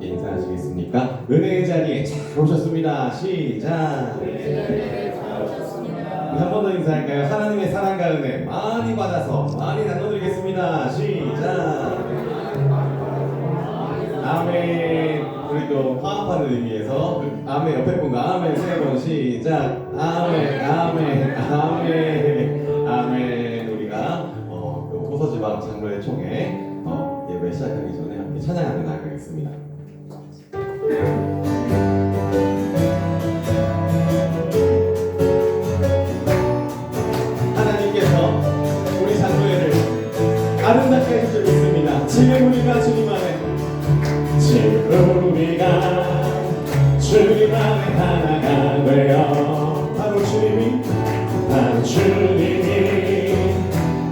함께 인사하시겠습니까? 은혜의 자리에 잘 오셨습니다. 시작. 한 번 더 인사할까요? 하나님의 사랑과 은혜 많이 받아서 많이 나눠드리겠습니다. 시작. 아멘. 우리 또 화합하는 의미에서 아멘 옆에 분과 아멘 세 번 시작. 아멘 아멘 아멘 아멘. 우리가 호서지방 장로회 총회 예배 시작하기 전에 함께 찬양하며 나가겠습니다. 하나님께서 우리 장로회를 아름답게 해주고 있습니다. 지금 우리가 주님 안에 하나가 되어 바로 주님이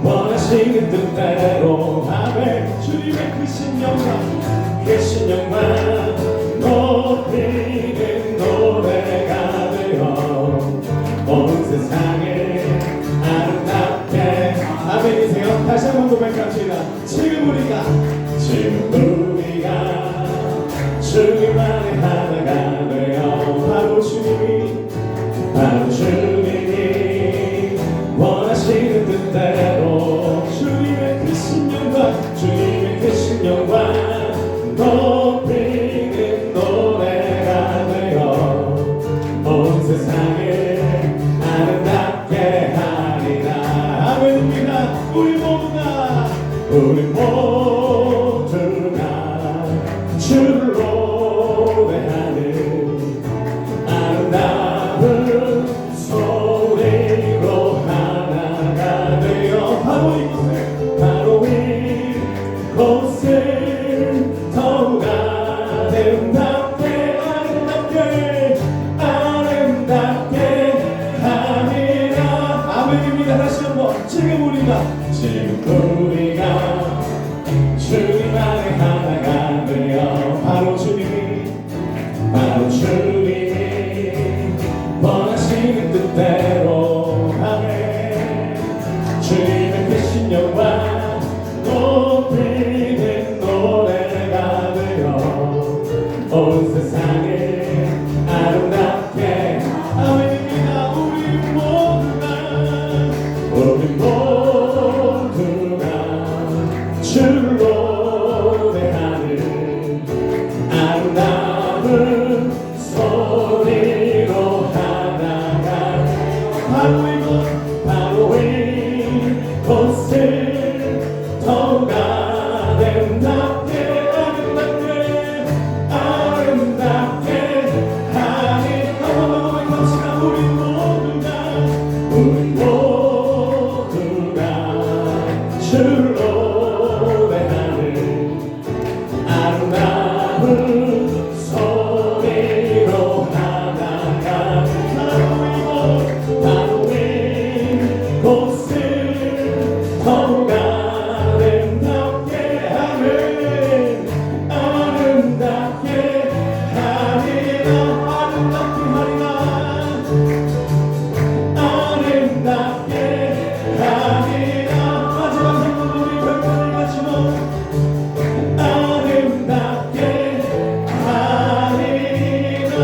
원하시는 뜻대로 아멘. 주님의 그 신령만 높이는 노래가 되어 온 세상을 아름답게 아멘이세요. 다시 한번 고백합시다. 지금 우리가 주님 안에 하나가 되어 바로 주님이 원하시는 뜻대로 주님의 그 신령과 높이는 노래가 되어 온 세상을 아름답게 하리라. 아멘입니다. 우리 모두가 주를 노래하는 아름다운 소리로 하나가 되어 바로 이곳을 더욱 아름답게 하리라. 아멘입니다. 다시 한번 지금 우리가 주님 안에 하나가 되어 바로 주님이 원하시는 뜻대로 아멘. 주님의 그 신령과 높이는 노래가 되어 온 세상을 아름답게 아멘입니다. 우리 모두가 주를 노래하는 아름다운 소리로 하나가 바로 이곳을 더욱 아름답게 하니 한번 갑시다. 우리 모두가 주를 노래하는 아름다운 소리로 하나가 바로 이곳을 더욱 아름답게 하리라. 마지막 생각으로 우리 별명을 마치고 아름답게 하리라.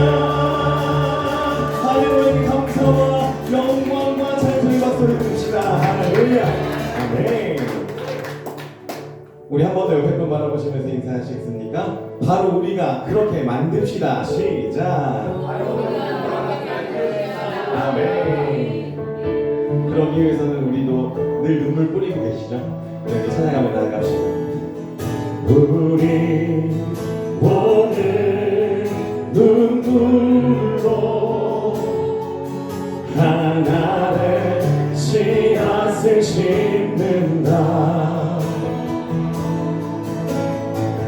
할렐루야. 감사와 영광과 찬송의 박수를 드립시다. 할렐루야. 아멘. 우리 한 번 더 옆에 분 바라보시면서 인사하시겠습니까? 바로 우리가 그렇게 만듭시다. 시작. 아멘. 그러기 위해서는 우리도 늘 눈물 뿌리고 계시죠? 그렇게 찬양하며 나아갑시다. 우리 오늘 눈물로 하나의 씨앗을 심는다.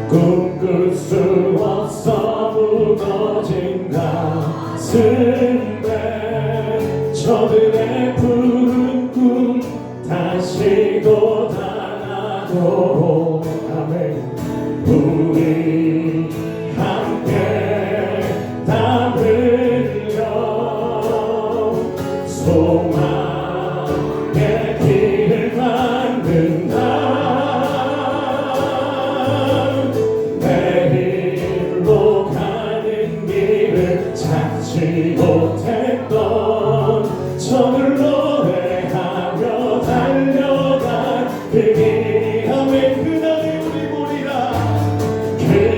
꿈꿀 수 없어 무너진 가슴에 저들의 푸른 꿈 다시 돋아나도록 아멘. 우리 함께 땀 흘려 소망의 길을 만든다. 내일로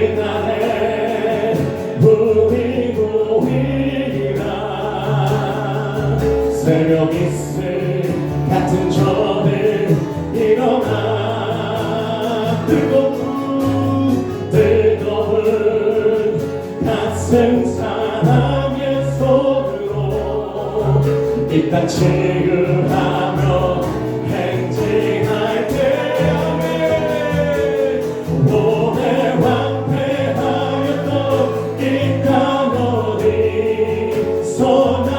그날에 우리 보이리라. 새벽 이슬 같은 저들 일어나 뜨거운 가슴 사랑의 손으로 이 땅 치유하며 행진할 때에 오래 황폐하였던 이 땅 어디서나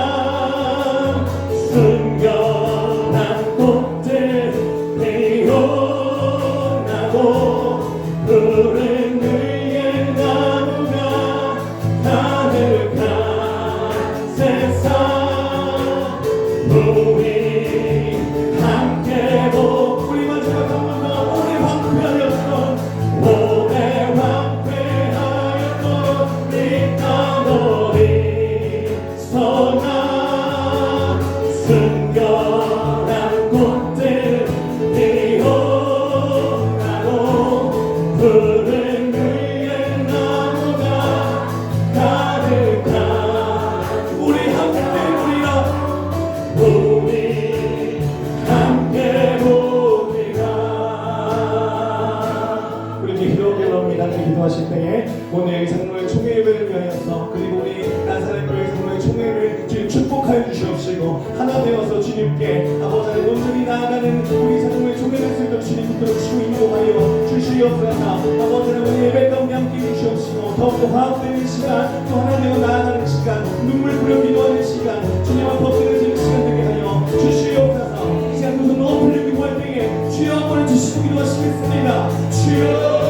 순결한 꽃들 피어나고 푸른 위에 나무가 가득한 세상 우리 함께 우리 마지막 한 번 더 오래 황폐하였던 오래 황폐하였던 이 땅 어디서나 순결한 꽃들 피어나고 푸른 위에 나무가 가득한 우리 함께 보리라. 우리 함께 보리라. 우리 기도하옵니다. 기도하실 때에 오늘 장로의 총회 예배를 위하여서 그리고 우리 나사렛 교회 장로의 총회를 주님 축복하여 주시옵시고 하나 되어서 주님께 아버지 하나님 온전히 나아가는 우리 장로의 총회를 쓰도록 주님 붙들어 주시고 인도하여 주시옵소서. 아버지 하나님 우리 예배 가운데 함께 주시옵시고 더욱더 화합되는 시간 또 하나 되어 나아가는 시간 눈물 부려 기도하는 시간 주님 앞에 엎드려지는 시간 되게 하여 주시옵소서. 이 시간 두손 높이 기도할 때에 주여 한번 주시고 기도하시겠습니다. 주여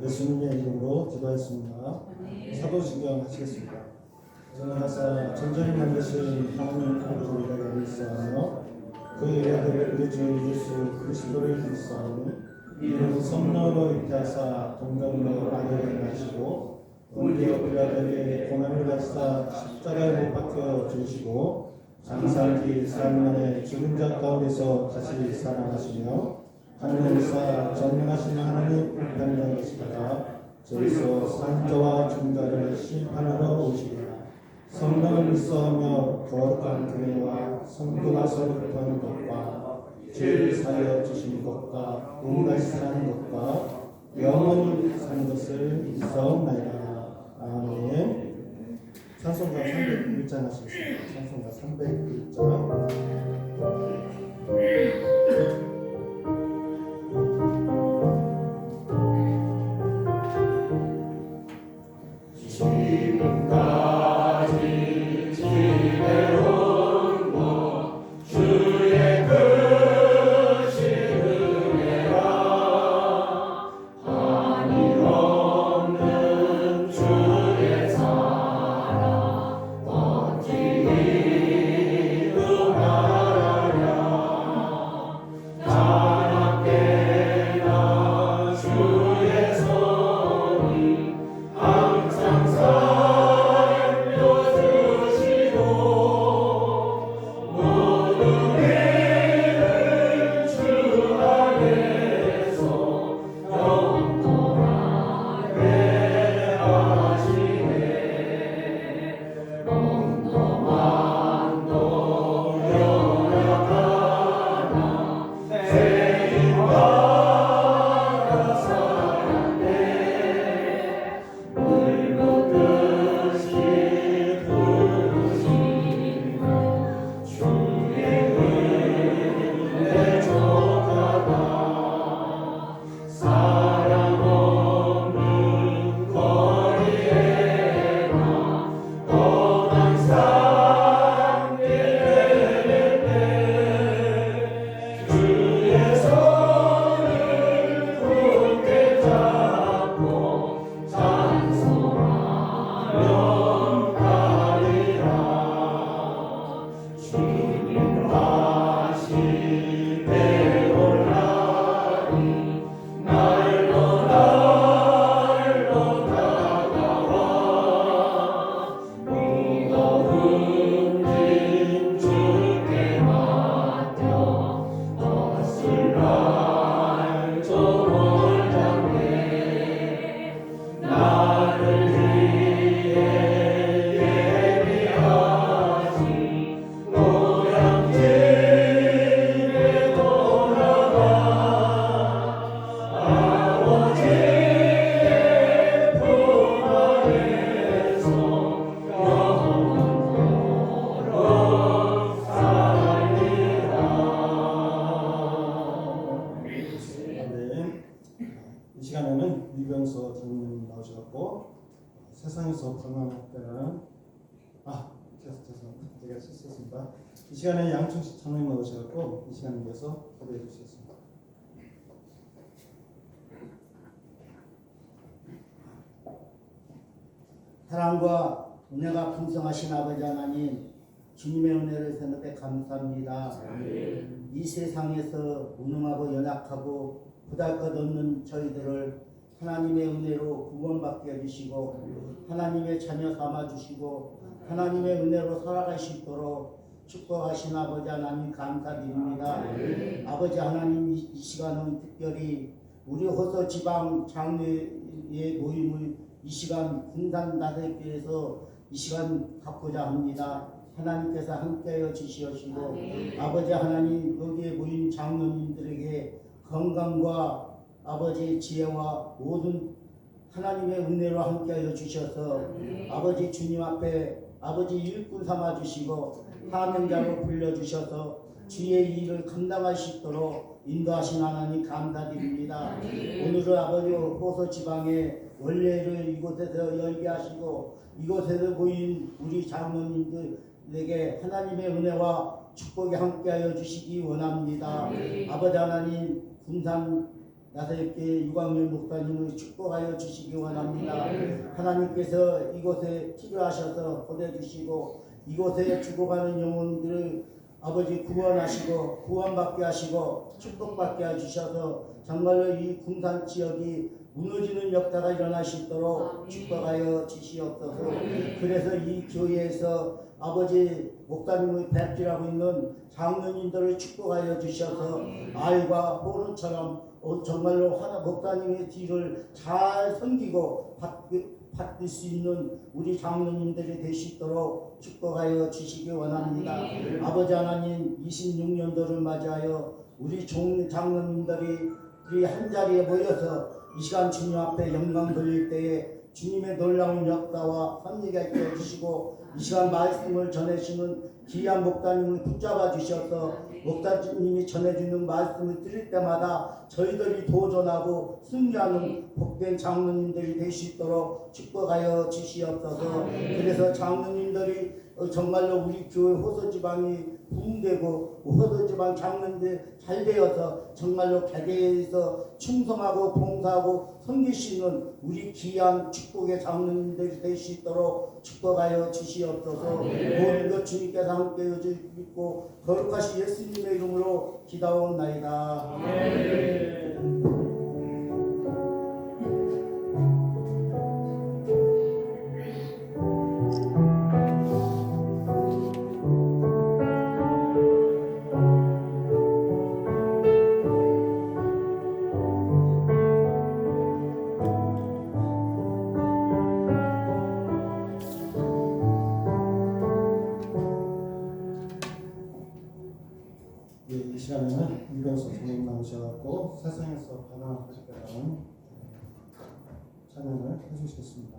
예수님의 이름으로 기도하였습니다. 사도신경 하시겠습니다. 전하사 전전히 만드신 하나님 아버지 이라고 믿사하며 그 예배를 우리 주 예수 그리스도를 믿사하니 이는 성령으로 잉태하사 동정으로 아들을 낳으시고 본디오 빌라도의 고난을 받사 십자가에 못 박혀 죽으시고 장사한 뒤 3일 만에 죽은 자 가운데서 다시 살아나시며 하늘에서 전능하신 하나님 우편에 계시다가 저기서 산자와 중자를 심판하러 오시리라. 성령을 믿사하며 거룩한 교회와 성도가 서로 교통하는 것과 죄를 사하여 주시는 것과 온갖 사는 것과 영원히 사는 것을 믿사옵나이다. 아멘. 찬송가 301장 하시겠습니다. 찬송가 301장. 세상에서 방황할 때는 죄송합니다. 제가 실수했습니다. 이 시간에 양충식 장로님 나오셔서 이 시간을 위해서 기도해 주시겠습니다. 사랑과 은혜가 풍성하신 아버지 하나님, 주님의 은혜를 생각해 감사합니다. 이 세상에서 무능하고 연약하고 보잘것없는 저희들을 하나님의 은혜로 구원받게 해주시고 하나님의 자녀 삼아주시고 하나님의 은혜로 살아갈 수 있도록 축복하신 아버지 하나님 감사드립니다. 아버지 하나님, 이 시간은 특별히 우리 호서 지방 장로의 모임을 이 시간 군산 다섯교에서 이 시간 갖고자 합니다. 하나님께서 함께하여 주시옵시고 아버지 하나님, 여기에 모인 장로님들에게 건강과 아버지 지혜와 모든 하나님의 은혜로 함께하여 주셔서 아버지 주님 앞에 아버지 일꾼 삼아 주시고 사명자로 불러주셔서 주의 일을 감당할 수 있도록 인도하신 하나님 감사드립니다. 오늘은 아버지 호서 지방에 원래를 이곳에서 열게 하시고 이곳에서 모인 우리 장로님들에게 하나님의 은혜와 축복이 함께하여 주시기 원합니다. 아버지 하나님, 군산 나사역교회 유광열 목사님을 축복하여 주시기 원합니다. 하나님께서 이곳에 치료하셔서 보내주시고 이곳에 죽어가는 영혼들을 아버지 구원하시고 구원받게 하시고 축복받게 해주셔서 정말로 이 군산 지역이 무너지는 역사가 일어날 수 있도록 축복하여 주시옵소서. 그래서 이 교회에서 아버지 목사님을 배필하고 있는 장로님들을 축복하여 주셔서 알과 호른처럼 정말로 하나 목사님의 뒤를 잘 섬기고 받을 수 있는 우리 장로님들이 될 수 있도록 축복하여 주시기 원합니다. 아버지 하나님, 26년도를 맞이하여 우리 장로님들이 한자리에 모여서 이 시간 주님 앞에 영광 돌릴 때에 주님의 놀라운 역사와 선리가 있게 해주시고 이 시간 말씀을 전해주시는 귀한 목사님을 붙잡아 주셔서 목사님이 전해주는 말씀을 들을 때마다 저희들이 도전하고 승리하는 복된 장로님들이 될 수 있도록 축복하여 주시옵소서. 그래서 장로님들이 정말로 우리 교회 호서지방이 부흥되고 호서지방 장로님들 잘 되어서 정말로 개개에서 충성하고 봉사하고 섬길 수 있는 우리 귀한 축복의 장로님들이 될 수 있도록 축복하여 주시옵소서. 모든 것 주님께서 함께 해주시고 거룩하신 예수님의 이름으로 기도하옵나이다. 아멘. 이 시간에는 유병수 선생님 나오셔서 세상에서 반항하실 때라는 찬양을 해주시겠습니다.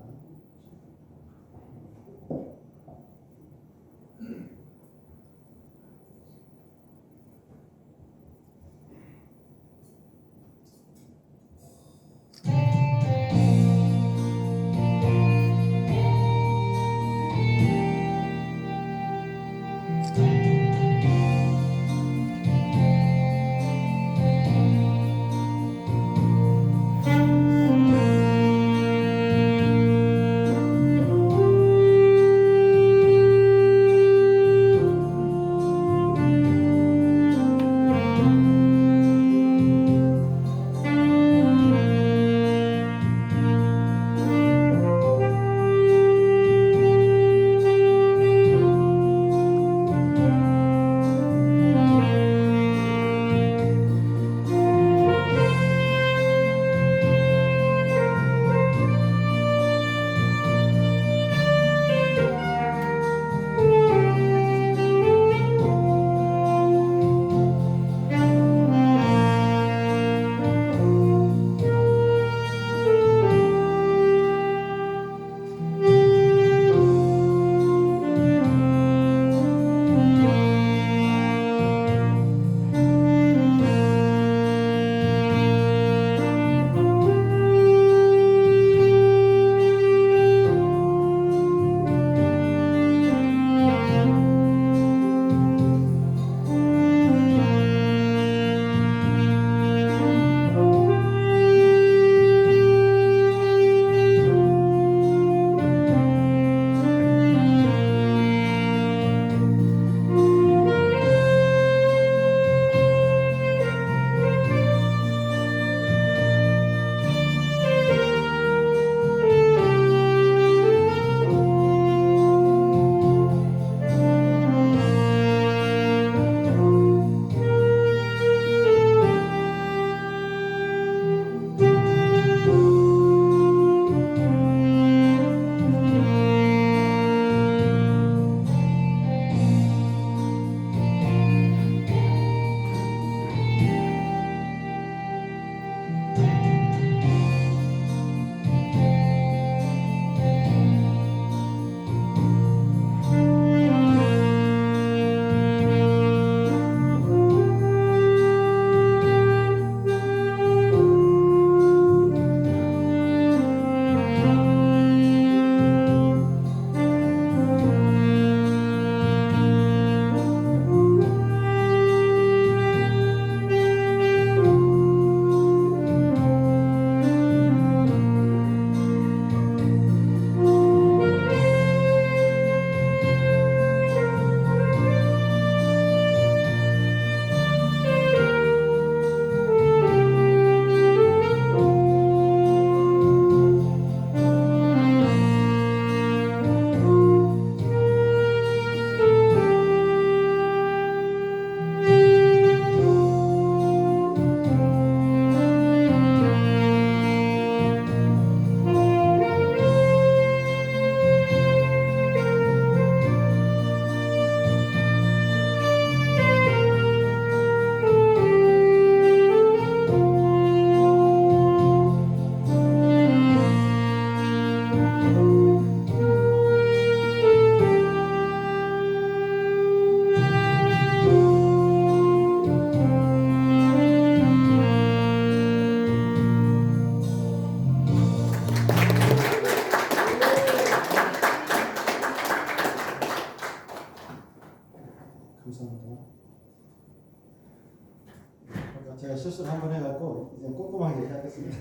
실수를 한번 해갖고 이제 꼼꼼하게 하겠습니다.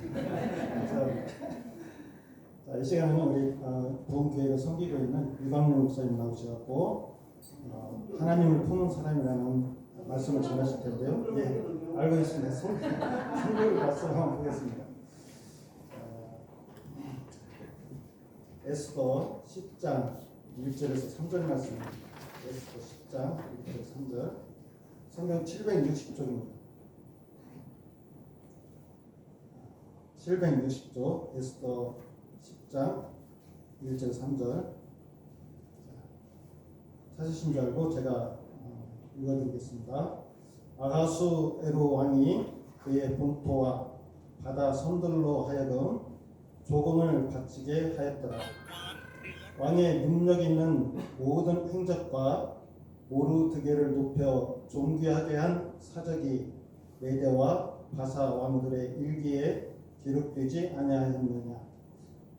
자, 이 시간에는 우리 보험교회를 섬기고 있는 유광래 목사님 나오셔갖고 하나님을 품은 사람이라는 말씀을 전하실 텐데요. 예, 알고 있습니다. 성경을 말씀 한번 보겠습니다. 에스더 10장 1절에서 3절 말씀입니다. 에스더 10장 1절에서 3절. 성경 760쪽입니다. 760쪽 에스더 10장 1절 3절. 찾으신 줄 알고 제가 읽어드리겠습니다. 아하수에로 왕이 그의 본토와 바다 선들로 하여금 조공을 바치게 하였더라. 왕의 능력 있는 모든 행적과 모르드게를 높여 존귀하게 한 사적이 메대와 바사 왕들의 일기에 기록되지 아니하였느냐.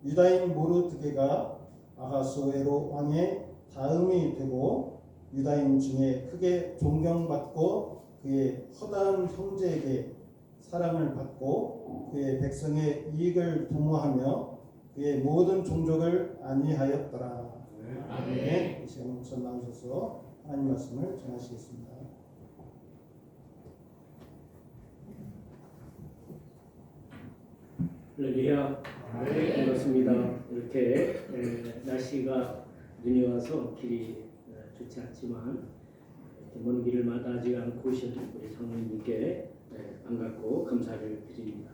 유다인 모르드게가 아하수에로 왕의 다음이 되고 유다인 중에 크게 존경받고 그의 허다한 형제에게 사랑을 받고 그의 백성의 이익을 도모하며 그의 모든 종족을 안위하였더라. 아멘. 이 시간 목사 나오셔서 하나님 말씀을 전하시겠습니다. 할렐루야. 반갑습니다. 이렇게 날씨가 눈이 와서 길이 좋지 않지만 이렇게 먼 길을 마다하지 않고 오신 우리 장로님께 반갑고 감사를 드립니다.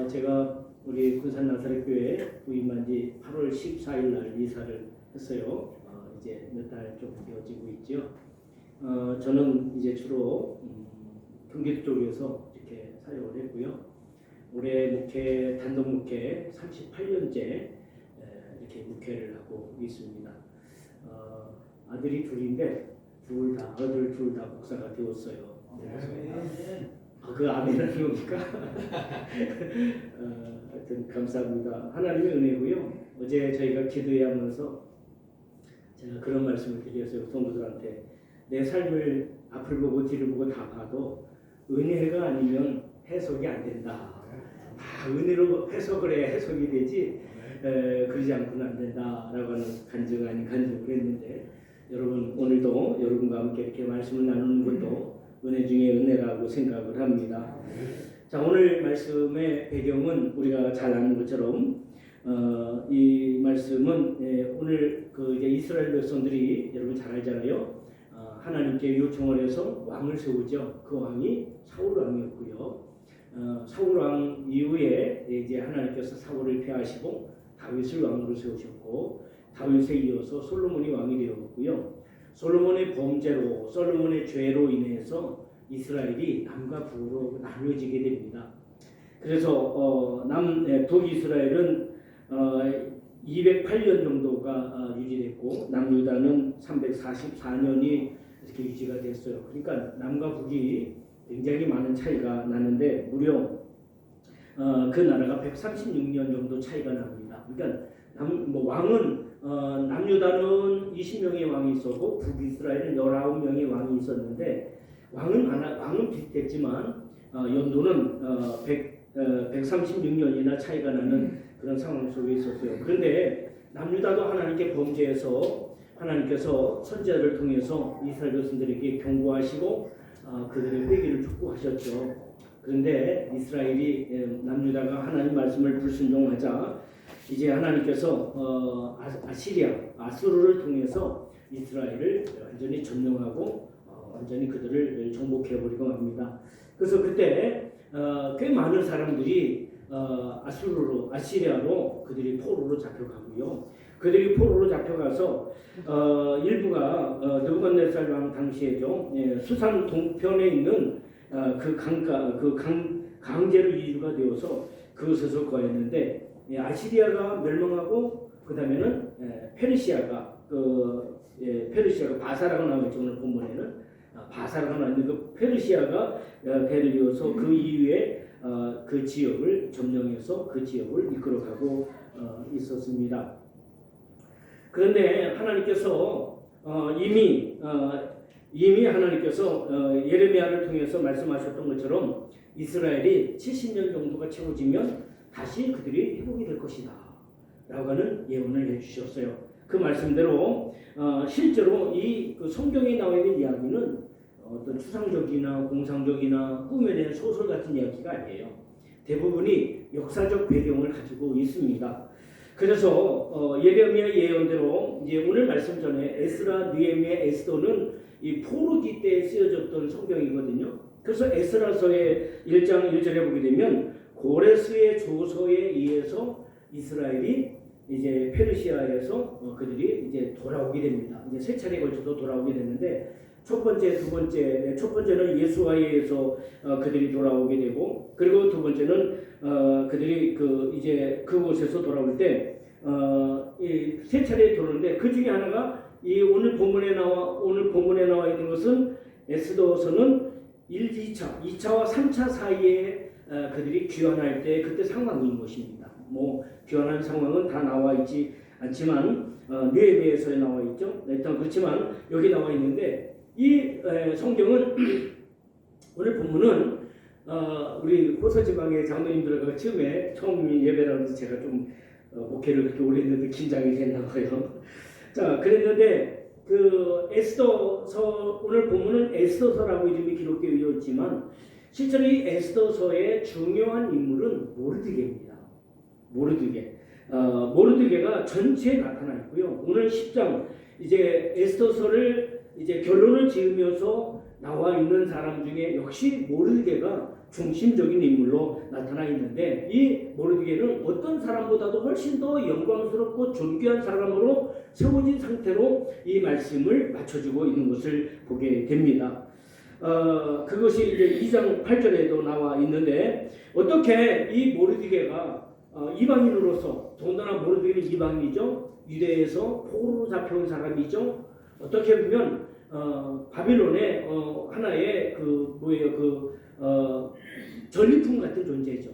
제가 우리 군산 나사렛교회 부임한 지 8월 14일 날 이사를 했어요. 이제 몇 달 좀 되어지고 있죠. 저는 이제 주로 경기도 쪽에서 이렇게 사역을 했고요. 올해 목회 단독 목회 38년째 이렇게 목회를 하고 있습니다. 아들이 둘인데 아들 둘 다 목사가 되었어요. 그 아멘은 뭡니까? 하여튼 감사합니다. 하나님의 은혜고요. 어제 저희가 기도회 하면서 제가 그런 말씀을 드렸어요. 성도들한테 내 삶을 앞을 보고 뒤를 보고 다 봐도 은혜가 아니면 해석이 안 된다. 은혜로 해석을 해야 해석이 되지 그러지 않고는 안 된다라고 하는 간증 아닌 간증을 했는데 여러분 오늘도 여러분과 함께 이렇게 말씀을 나누는 것도 은혜 중에 은혜라고 생각을 합니다. 자, 오늘 말씀의 배경은 우리가 잘 아는 것처럼 이 말씀은 오늘 그 이제 이스라엘 백성들이 여러분 잘 알잖아요. 하나님께 요청을 해서 왕을 세우죠. 그 왕이 사울 왕이었고요. 사울 왕 이후에 이제 하나님께서 사울을 폐하시고 다윗을 왕으로 세우셨고 다윗에 이어서 솔로몬이 왕이 되었고요. 솔로몬의 범죄로 솔로몬의 죄로 인해서 이스라엘이 남과 북으로 나뉘어지게 됩니다. 그래서 북이스라엘은 208년 정도가 유지됐고 남유다는 344년이 이렇게 유지가 됐어요. 그러니까 남과 북이 굉장히 많은 차이가 나는데 무려 그 나라가 136년 정도 차이가 납니다. 그러니까 왕은 남유다는 20명의 왕이 있었고 북이스라엘은 19명의 왕이 있었는데 왕은 비슷했지만 연도는 136년이나 차이가 나는 그런 상황 속에 있었어요. 그런데 남유다도 하나님께 범죄해서 하나님께서 선지자를 통해서 이스라엘 백성들에게 경고하시고 그들의 회개를 촉구하셨죠. 그런데 이스라엘이 남유다가 하나님 말씀을 불순종하자 이제 하나님께서 아수르를 통해서 이스라엘을 완전히 점령하고 완전히 그들을 정복해버리고 합니다. 그래서 그때 꽤 많은 사람들이 아시리아로 그들이 포로로 잡혀가고요. 그들이 포로로 잡혀가서 일부가 느부갓네살 왕 당시에죠. 수산 동편에 있는 강제로 이주가 되어서 그곳에서 거했는데 아시리아가 멸망하고 그 다음에는 페르시아가 바사라고 나와있죠. 오늘 본문에는 바사라고 나와있는 그 페르시아가 대를 이어서 그 이후에 그 지역을 점령해서 그 지역을 이끌어가고 있었습니다. 그런데 하나님께서 이미 하나님께서 예레미야를 통해서 말씀하셨던 것처럼 이스라엘이 70년 정도가 채워지면 다시 그들이 회복이 될 것이다 라고 하는 예언을 해주셨어요. 그 말씀대로 실제로 그 성경에 나와 있는 이야기는 어떤 추상적이나 공상적이나 꾸며낸 소설 같은 이야기가 아니에요. 대부분이 역사적 배경을 가지고 있습니다. 그래서 예레미야 예언대로 이제 오늘 말씀 전에 에스라, 느헤미야, 에스더는 이 포로기 때에 쓰여졌던 성경이거든요. 그래서 에스라서의 1장 1절에 보게 되면 고레스의 조서에 의해서 이스라엘이 이제 페르시아에서 그들이 이제 돌아오게 됩니다. 이제 세 차례에 걸쳐서 돌아오게 됐는데 첫 번째는 예수와에 의해서 그들이 돌아오게 되고, 그리고 두 번째는 그들이 이제 그곳에서 돌아올 때 이 세 차례에 돌아오는데 그 중에 하나가 이 오늘 본문에 나와 있는 것은 에스더서는 1, 2차와 3차 사이에 그들이 귀환할 때 그때 상황인 것입니다. 뭐 귀환한 상황은 다 나와 있지 않지만 느헤미야서에 나와 있죠. 일단 그렇지만 여기 나와 있는데 이 성경은 오늘 본문은 우리 호서지방의 장로님들과 처음 예배라서 제가 좀 목회를 그렇게 오래 했는데 긴장이 됐나 봐요. 자, 그랬는데 그 에스더서, 오늘 본문은 에스더서라고 이름이 기록되어 있지만 실제로 이 에스더서의 중요한 인물은 모르드게입니다. 모르드게가 전체에 나타나 있고요. 오늘 10장 이제 에스더서를 이제 결론을 지으면서 나와 있는 사람 중에 역시 모르드게가 중심적인 인물로 나타나 있는데, 이 모르드게는 어떤 사람보다도 훨씬 더 영광스럽고 존귀한 사람으로 세워진 상태로 이 말씀을 맞춰주고 있는 것을 보게 됩니다. 그것이 이제 2장 8절에도 나와 있는데, 어떻게 이 모르드게가 이방인으로서, 더군다나 모르드게는 이방인이죠. 유대에서 포로로 잡혀온 사람이죠. 어떻게 보면 바빌론의 하나의 전리품 같은 존재죠.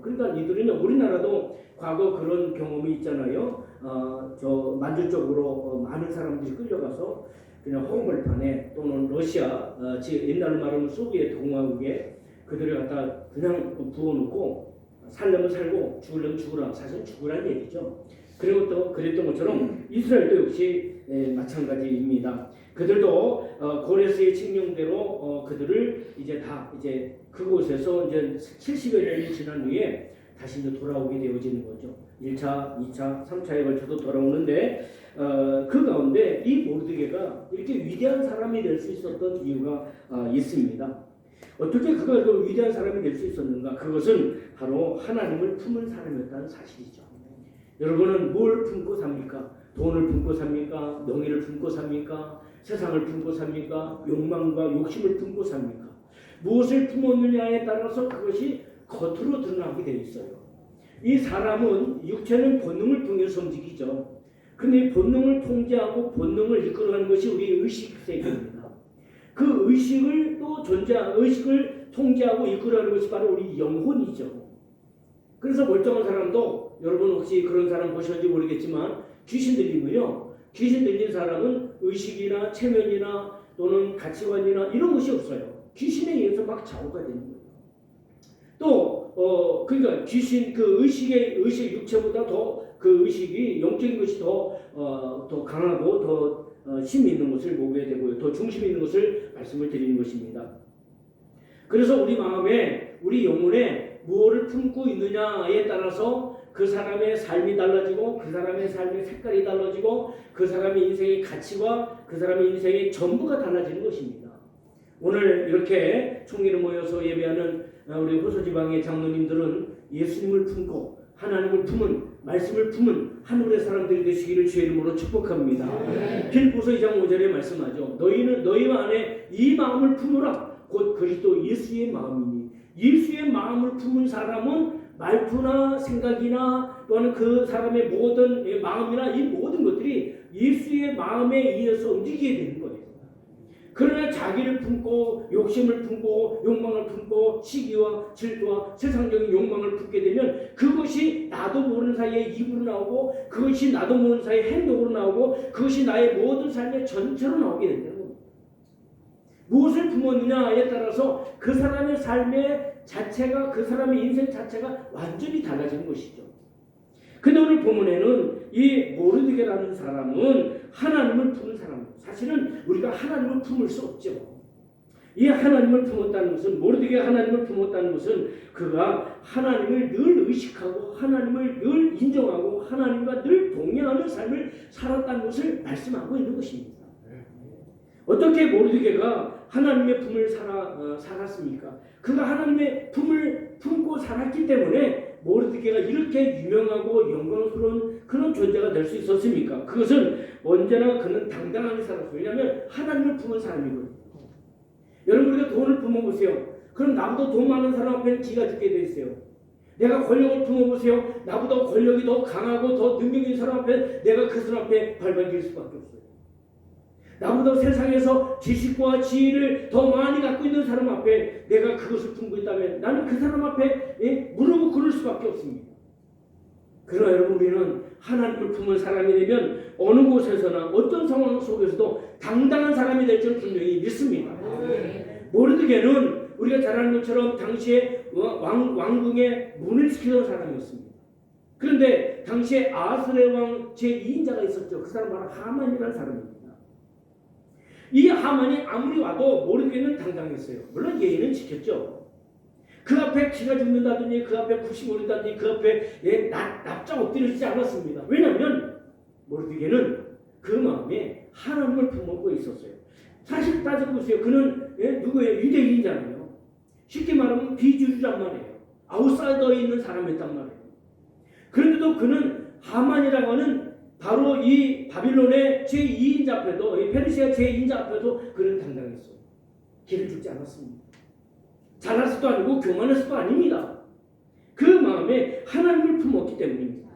그러니까 이들은 우리나라도 과거 그런 경험이 있잖아요. 저 만주 쪽으로 많은 사람들이 끌려가서 그냥 허벌판에 또는 러시아, 옛날로 말하면 소비에트 공화국에 그들을 갖다 그냥 부어놓고 살려면 살고 죽으려면 죽으라, 사실 죽으라는 얘기죠. 그리고 또 그랬던 것처럼 이스라엘도 역시 마찬가지입니다. 그들도 고레스의 칙령대로 그들을 이제 그곳에서 이제 70여 년이 지난 후에 다시 이제 돌아오게 되어지는 거죠. 1차, 2차, 3차에 걸쳐서 돌아오는데 그 가운데 이 모르드게가 이렇게 위대한 사람이 될 수 있었던 이유가 있습니다. 어떻게 그가 그 위대한 사람이 될 수 있었는가? 그것은 바로 하나님을 품은 사람이었다는 사실이죠. 여러분은 뭘 품고 삽니까? 돈을 품고 삽니까? 명예를 품고 삽니까? 세상을 품고 삽니까? 욕망과 욕심을 품고 삽니까? 무엇을 품었느냐에 따라서 그것이 겉으로 드러나게 되어 있어요. 이 사람은 육체는 본능을 통해서 움직이죠. 그런데 이 본능을 통제하고 본능을 이끌어가는 것이 우리 의식 세계입니다. 그 의식을 의식을 통제하고 이끌어가는 것이 바로 우리 영혼이죠. 그래서 멀쩡한 사람도, 여러분 혹시 그런 사람 보셨는지 모르겠지만 귀신 들리면요, 귀신 들린 사람은 의식이나 체면이나 또는 가치관이나 이런 것이 없어요. 귀신에 의해서 막 좌우가 되는 거예요. 또 그러니까 귀신 의식 육체보다 더 그 의식이 영적인 것이 더 강하고 더 힘이 있는 것을 보게 되고요. 더 중심이 있는 것을 말씀을 드리는 것입니다. 그래서 우리 마음에, 우리 영혼에 무엇을 품고 있느냐에 따라서 그 사람의 삶이 달라지고, 그 사람의 삶의 색깔이 달라지고, 그 사람의 인생의 가치와 그 사람의 인생의 전부가 달라지는 것입니다. 오늘 이렇게 총회로 모여서 예배하는 우리 호서지방의 장로님들은 예수님을 품고 하나님을 품은, 말씀을 품은 하늘의 사람들이 되시기를 주의 이름으로 축복합니다. 빌립보서 2장 5절에 말씀하죠. 너희는 너희 안에 이 마음을 품으라. 곧 그리스도 예수의 마음이니. 예수의 마음을 품은 사람은 말투나 생각이나 또는 그 사람의 모든 마음이나 이 모든 것들이 예수의 마음에 의해서 움직이게 되는 거예요. 그러나 자기를 품고 욕심을 품고 욕망을 품고 시기와 질투와 세상적인 욕망을 품게 되면 그것이 나도 모르는 사이에 입으로 나오고, 그것이 나도 모르는 사이에 행동으로 나오고, 그것이 나의 모든 삶의 전체로 나오게 된다는 겁니다. 무엇을 품었느냐에 따라서 그 사람의 삶의 자체가, 그 사람의 인생 자체가 완전히 달라지는 것이죠. 근데 오늘 본문에는 이 모르드게라는 사람은 하나님을 품은 사람입니다. 사실은 우리가 하나님을 품을 수 없죠. 이 하나님을 품었다는 것은, 모르드게가 하나님을 품었다는 것은 그가 하나님을 늘 의식하고 하나님을 늘 인정하고 하나님과 늘 동행하는 삶을 살았다는 것을 말씀하고 있는 것입니다. 어떻게 모르드게가 하나님의 품을 살았습니까? 그가 하나님의 품을 품고 살았기 때문에 모르드게가 이렇게 유명하고 영광스러운 그런 존재가 될 수 있었습니까? 그것은 언제나 그는 당당하게 살았어요. 왜냐하면 하나님을 품은 사람이거든요. 여러분, 우리가 돈을 품어보세요. 그럼 나보다 돈 많은 사람 앞에는 기가 죽게 돼 있어요. 내가 권력을 품어보세요. 나보다 권력이 더 강하고 더 능력 있는 사람 앞에 내가 그 사람 앞에 발발될 수밖에 없어요. 나보다 세상에서 지식과 지혜를 더 많이 갖고 있는 사람 앞에 내가 그것을 품고 있다면 나는 그 사람 앞에 무릎을 꿇을 수밖에 없습니다. 그러나 여러분, 우리는 하나님을 품은 사람이 되면 어느 곳에서나 어떤 상황 속에서도 당당한 사람이 될 줄 분명히 믿습니다. 모르드게는 우리가 잘 아는 것처럼 당시에 왕궁에 문을 지키던 사람이었습니다. 그런데 당시에 아하스의 왕 제2인자가 있었죠. 그 사람 바로 하만이라는 사람입니다. 이 하만이 아무리 와도 모르드게는 당당했어요. 물론 예의는 지켰죠. 그 앞에 기가 죽는다든지 그 앞에 푸시 오른다든지 그 앞에 납작 엎드리지 않았습니다. 왜냐하면 모르드게는 그 마음에 하나님을 품고 있었어요. 사실 따지고 보세요. 그는 누구예요? 유대인이잖아요. 쉽게 말하면 비주류란 말이에요. 아웃사이더에 있는 사람이었단 말이에요. 그런데도 그는 하만이라고 하는 바로 이 바빌론의 제2인자 앞에도, 페르시아 제2인자 앞에도 그는 당당했어요. 길을 죽지 않았습니다. 잘나서도 아니고 교만해서도 아닙니다. 그 마음에 하나님을 품었기 때문입니다.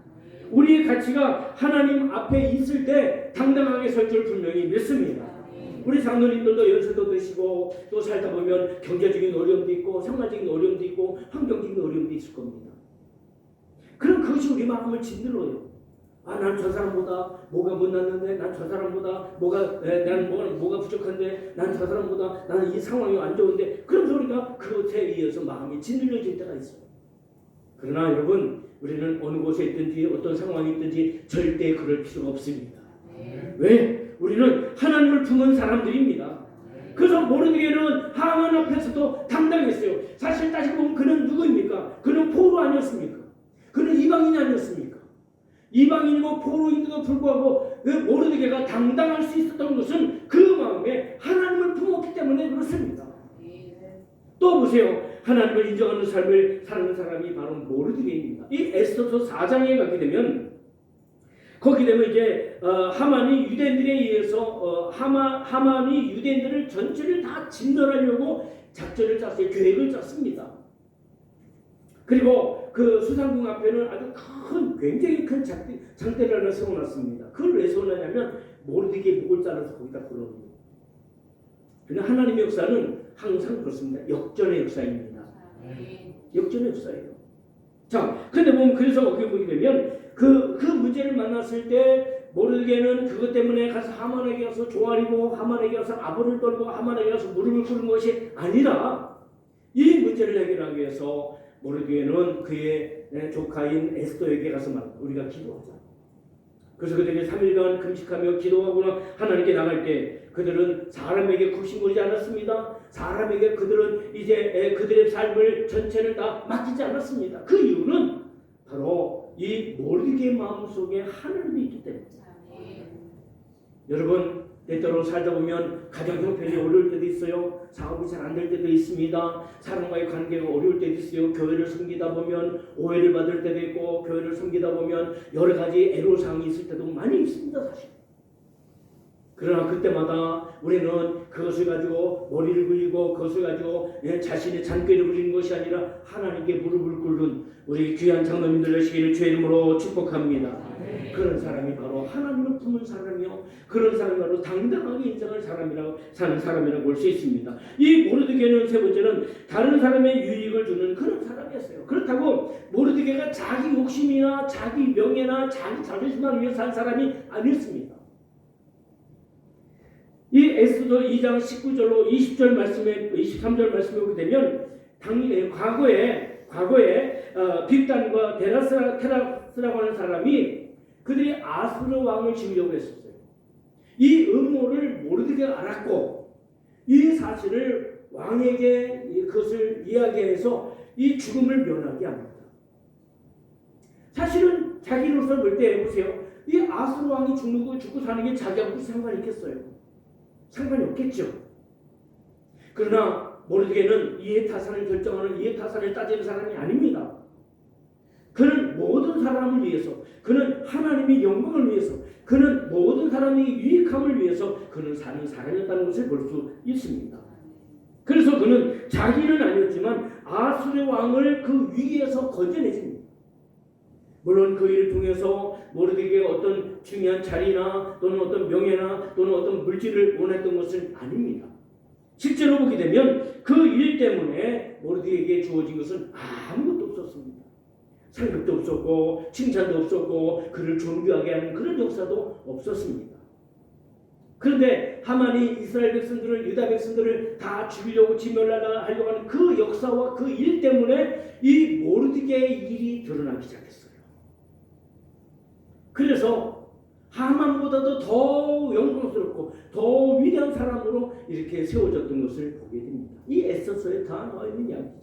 우리의 가치가 하나님 앞에 있을 때 당당하게 설 줄 분명히 믿습니다. 우리 장로님들도 연세도 드시고 또 살다 보면 경제적인 어려움도 있고 생활적인 어려움도 있고 환경적인 어려움도 있을 겁니다. 그럼 그것이 우리 마음을 짓눌러요. 난 저 사람보다 뭐가 못났는데, 난 저 사람보다 난 뭐가 부족한데, 난 저 사람보다 나는 이 상황이 안 좋은데, 그런 소리가 그것에 의해서 마음이 짓눌려질 때가 있어요. 그러나 여러분, 우리는 어느 곳에 있든지 어떤 상황이 있든지 절대 그럴 필요가 없습니다. 왜? 우리는 하나님을 품은 사람들입니다. 그래서 모르드게는 하만 앞에서도 당당했어요. 사실 따지고 보면 그는 누구입니까? 그는 포로 아니었습니까? 그는 이방인이 아니었습니까? 이방인이고 포로인데도 불구하고 그 모르드게가 당당할 수 있었던 것은 그 마음에 하나님을 품었기 때문에 그렇습니다. 또 보세요. 하나님을 인정하는 삶을 사는 사람이 바로 모르드게입니다. 이 에스더서 4장에 가게 되면 거기 되면 이제 하만이 유대인들에 의해서 하만이 유대인들을 전체를 다 진멸하려고 작전을 짰어요. 계획을 짰습니다. 그리고 그 수상궁 앞에는 아주 굉장히 큰 장대를 하나 세워놨습니다. 그걸 왜 세워놨냐면 모르드게 목을 잘라서 거기다 걸어놓는. 그러나 하나님의 역사는 항상 그렇습니다. 역전의 역사입니다. 역전의 역사예요. 자, 근데 보면 그래서 거기 보게 되면 그 문제를 만났을 때 모르드게는 그것 때문에 가서 하만에게 가서 조아리고 하만에게 가서 아부를 떨고 하만에게 가서 무릎을 꿇은 것이 아니라 이 문제를 해결하기 위해서 모르드게는 그의 조카인 에스더에게 가서 말합니다. 우리가 기도하자. 그래서 그들이 3일간 금식하며 기도하거나 하나님께 나갈 때 그들은 사람에게 굽신거리지 않았습니다. 사람에게 그들은 이제 그들의 삶을 전체를 다 맡기지 않았습니다. 그 이유는 바로 이 모르드게의 마음속에 하나님이 있기 때문입니다. 여러분, 때때로 살다 보면 가정 형편이 어려울 때도 있어요. 사업이 잘 안 될 때도 있습니다. 사람과의 관계가 어려울 때도 있어요. 교회를 섬기다 보면 오해를 받을 때도 있고 교회를 섬기다 보면 여러 가지 애로사항이 있을 때도 많이 있습니다. 사실. 그러나 그때마다 우리는 그것을 가지고 머리를 굴리고 그것을 가지고 자신의 잔꾀를 부리는 것이 아니라 하나님께 무릎을 꿇는 우리 귀한 장로님들 되시기를 주의 이름으로 축복합니다. 그런 사람이 바로 하나님을 품은 사람이요, 그런 사람이 바로 당당하게 인정할 사는 사람이라고 볼 수 있습니다. 이 모르드게는 세 번째는 다른 사람의 유익을 주는 그런 사람이었어요. 그렇다고 모르드게가 자기 욕심이나 자기 명예나 자기 자존심을 위해 산 사람이 아니었습니다. 이 에스더 2장 19절로 20절 말씀에 23절 말씀에 보게 되면 과거에 빅단과 테라스라고 하는 사람이 그들이 아수르 왕을 지으려고 했었어요. 이 음모를 모르드게가 알았고 이 사실을 왕에게 그것을 이야기해서 이 죽음을 면하게 합니다. 사실은 자기로서 볼 때 보세요. 이 아수르 왕이 죽고 사는 게 자기하고 무슨 상관이 있겠어요? 상관이 없겠죠. 그러나 모르드게는 이해타산을 결정하는 이해타산을 따지는 사람이 아닙니다. 그는 모든 사람을 위해서, 그는 하나님의 영광을 위해서, 그는 모든 사람의 유익함을 위해서 그는 사는 사람이었다는 것을 볼 수 있습니다. 그래서 그는 자기는 아니었지만 아수르 왕을 그 위기에서 건져냈습니다. 물론 그 일을 통해서 모르드게가 어떤 중요한 자리나 또는 어떤 명예나 또는 어떤 물질을 원했던 것은 아닙니다. 실제로 보게 되면 그 일 때문에 모르드게에게 주어진 것은 아무것도 없었습니다. 상급도 없었고 칭찬도 없었고 그를 존귀하게 하는 그런 역사도 없었습니다. 그런데 하만이 이스라엘 백성들을 유다 백성들을 다 죽이려고 진멸하려고 하는 그 역사와 그 일 때문에 이 모르드게의 일이 드러나기 시작했어요. 그래서 하만보다도 더 영광스럽고 더 위대한 사람으로 이렇게 세워졌던 것을 보게 됩니다. 이 에스더서에 다 나와 있는 이야기죠.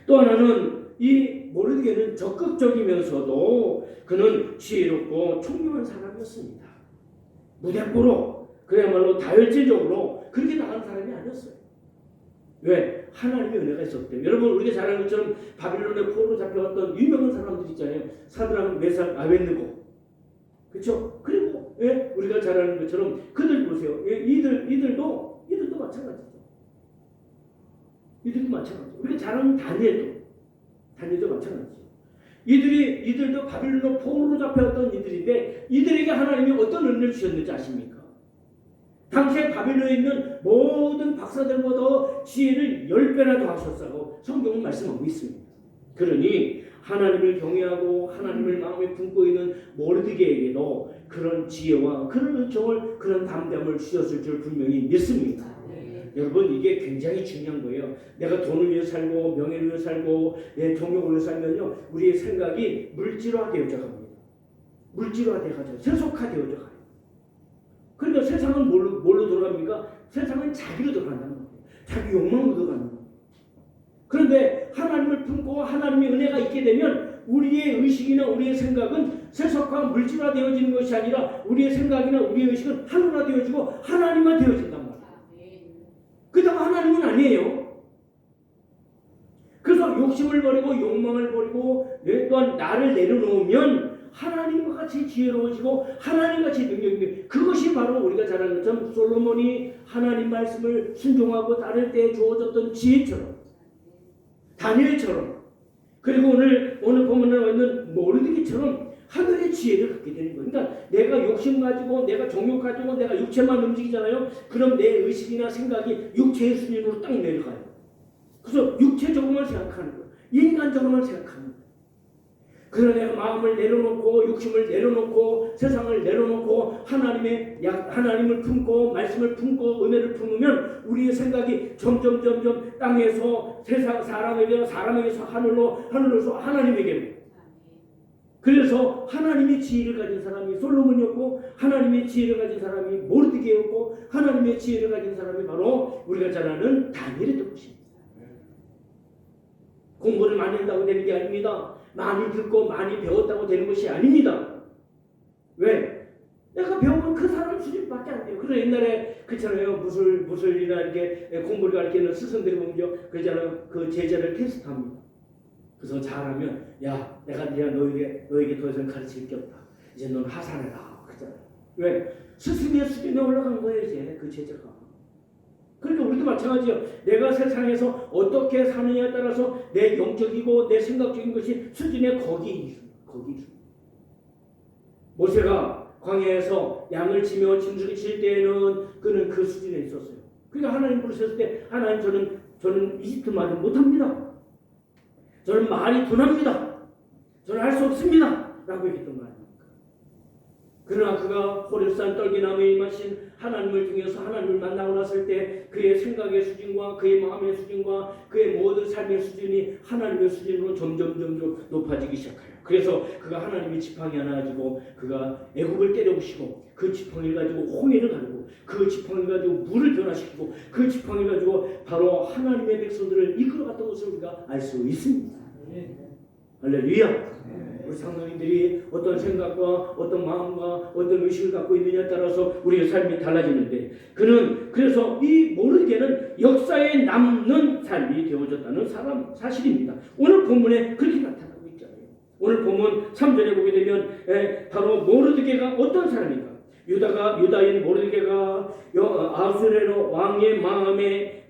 또 하나는 이 모르드게는 적극적이면서도 그는 지혜롭고 총명한 사람이었습니다. 무대뽀로 그야말로 다혈질적으로 그렇게 나간 사람이 아니었어요. 왜? 하나님의 은혜가 있었기 때문에. 여러분 우리가 잘 아는 것처럼 바빌론의 포로로 잡혀갔던 유명한 사람들 있잖아요. 사드락, 메삭, 아벳느고. 그렇죠? 그리고 우리가 잘 아는 것처럼 그들 보세요. 이들도 마찬가지죠. 이들도 마찬가지죠. 우리가 잘 아는 다니엘도 마찬가지죠. 이들도 바빌론 포로로 잡혀갔던 이들인데 이들에게 하나님이 어떤 은혜를 주셨는지 아십니까? 당시에 바빌론에 있는 모든 박사들보다 지혜를 10배나 더 하셨다고 성경은 말씀하고 있습니다. 그러니 하나님을 경외하고 하나님을 마음에 품고 있는 모르드게에게도 그런 지혜와 그런 은총을 그런 담대함을 주셨을 줄 분명히 믿습니다. 여러분 이게 굉장히 중요한 거예요. 내가 돈을 위해 살고 명예를 위해 살고 내 종욕을 위해 살면요 우리의 생각이 물질화되어져 갑니다. 물질화되어져 세속화되어져 가요. 그러니까 세상은 뭘로 돌아갑니까? 세상은 자기로 돌아간다는 거예요. 자기 욕망으로 돌아가는 거예요. 그런데 하나님을 품고 하나님의 은혜가 있게 되면 우리의 의식이나 우리의 생각은 세속화 물질화되어지는 것이 아니라 우리의 생각이나 우리의 의식은 하늘화되어지고 하나님화 되어진단 말이에요. 그렇다고 하나님은 아니에요. 그래서 욕심을 버리고 욕망을 버리고 또한 나를 내려놓으면 하나님과 같이 지혜로워지고 하나님같이 능력이 그것이 바로 우리가 잘 아는 것처럼 솔로몬이 하나님 말씀을 순종하고 따를 때 주어졌던 지혜처럼 다니엘처럼 그리고 오늘 본문에 나와 있는 모르드게처럼 하늘의 지혜를 갖게 되는 거예요. 그러니까 내가 욕심 가지고 내가 정욕 가지고 내가 육체만 움직이잖아요. 그럼 내 의식이나 생각이 육체의 수준으로 딱 내려가요. 그래서 육체적으로만 생각하는 거예요. 인간적으로만 생각하는 거예요. 그러나 내가 마음을 내려놓고 욕심을 내려놓고 세상을 내려놓고 하나님을 품고 말씀을 품고 은혜를 품으면 우리의 생각이 점점 땅에서 세상 사람에게서 하늘로서 하나님에게. 그래서 하나님의 지혜를 가진 사람이 솔로몬이었고 하나님의 지혜를 가진 사람이 모르드게였고 하나님의 지혜를 가진 사람이 바로 우리가 잘 아는 다니엘이었던 것입니다. 공부를 많이 한다고 되는 게 아닙니다. 많이 듣고 많이 배웠다고 되는 것이 아닙니다. 왜? 내가 배우면 그 사람 수준밖에 안 돼요. 그래서 옛날에 그렇잖아요. 무술이나 이렇게 공부를 가르치는 스승들이 보면 그러잖아요. 그 제자를 테스트합니다. 그래서 잘하면 야 내가 너에게 더 이상 가르칠 게 없다. 이제 넌 하산해라. 그러잖아요. 왜? 스승의 수준에 올라간 거예요. 이제 그 제자가. 그러니까 우리도 마찬가지예요. 내가 세상에서 어떻게 사느냐에 따라서 내 영적이고 내 생각적인 것이 수준에 거기 있습니다. 모세가 광야에서 양을 치며 짐승을 칠 때에는 그는 그 수준에 있었어요. 그러니까 하나님 부르셨을 때 하나님 저는 이집트 말을 못합니다. 저는 말이 둔합니다. 저는 할 수 없습니다. 라고 얘기했던 거 아닙니까? 그러나 그가 호렙산 떨기나무에 임하신 하나님을 통해서 하나님을 만나고 났을 때 그의 생각의 수준과 그의 마음의 수준과 그의 모든 삶의 수준이 하나님의 수준으로 점점 높아지기 시작해요. 그래서 그가 하나님의 지팡이 하나 가지고 그가 애굽을 때려부시고 그 지팡이를 가지고 홍해를 가지고 그 지팡이를 가지고 물을 변화시키고 그 지팡이를 가지고 바로 하나님의 백성들을 이끌어갔던 것을 우리가 알 수 있습니다. 할렐루야. 우리 장로님들이 어떤 생각과 어떤 마음과 어떤 의식을 갖고 있느냐에 따라서 우리의 삶이 달라지는데 그는 그래서 이 모르게는 역사에 남는 삶이 되어졌다는 사실입니다. 오늘 본문에 그렇게 나타나고 있잖아요. 오늘 본문 3절에 보게 되면 바로 모르드게가 어떤 사람인가? 유다인 모르드게가 아수레로 왕의 마음에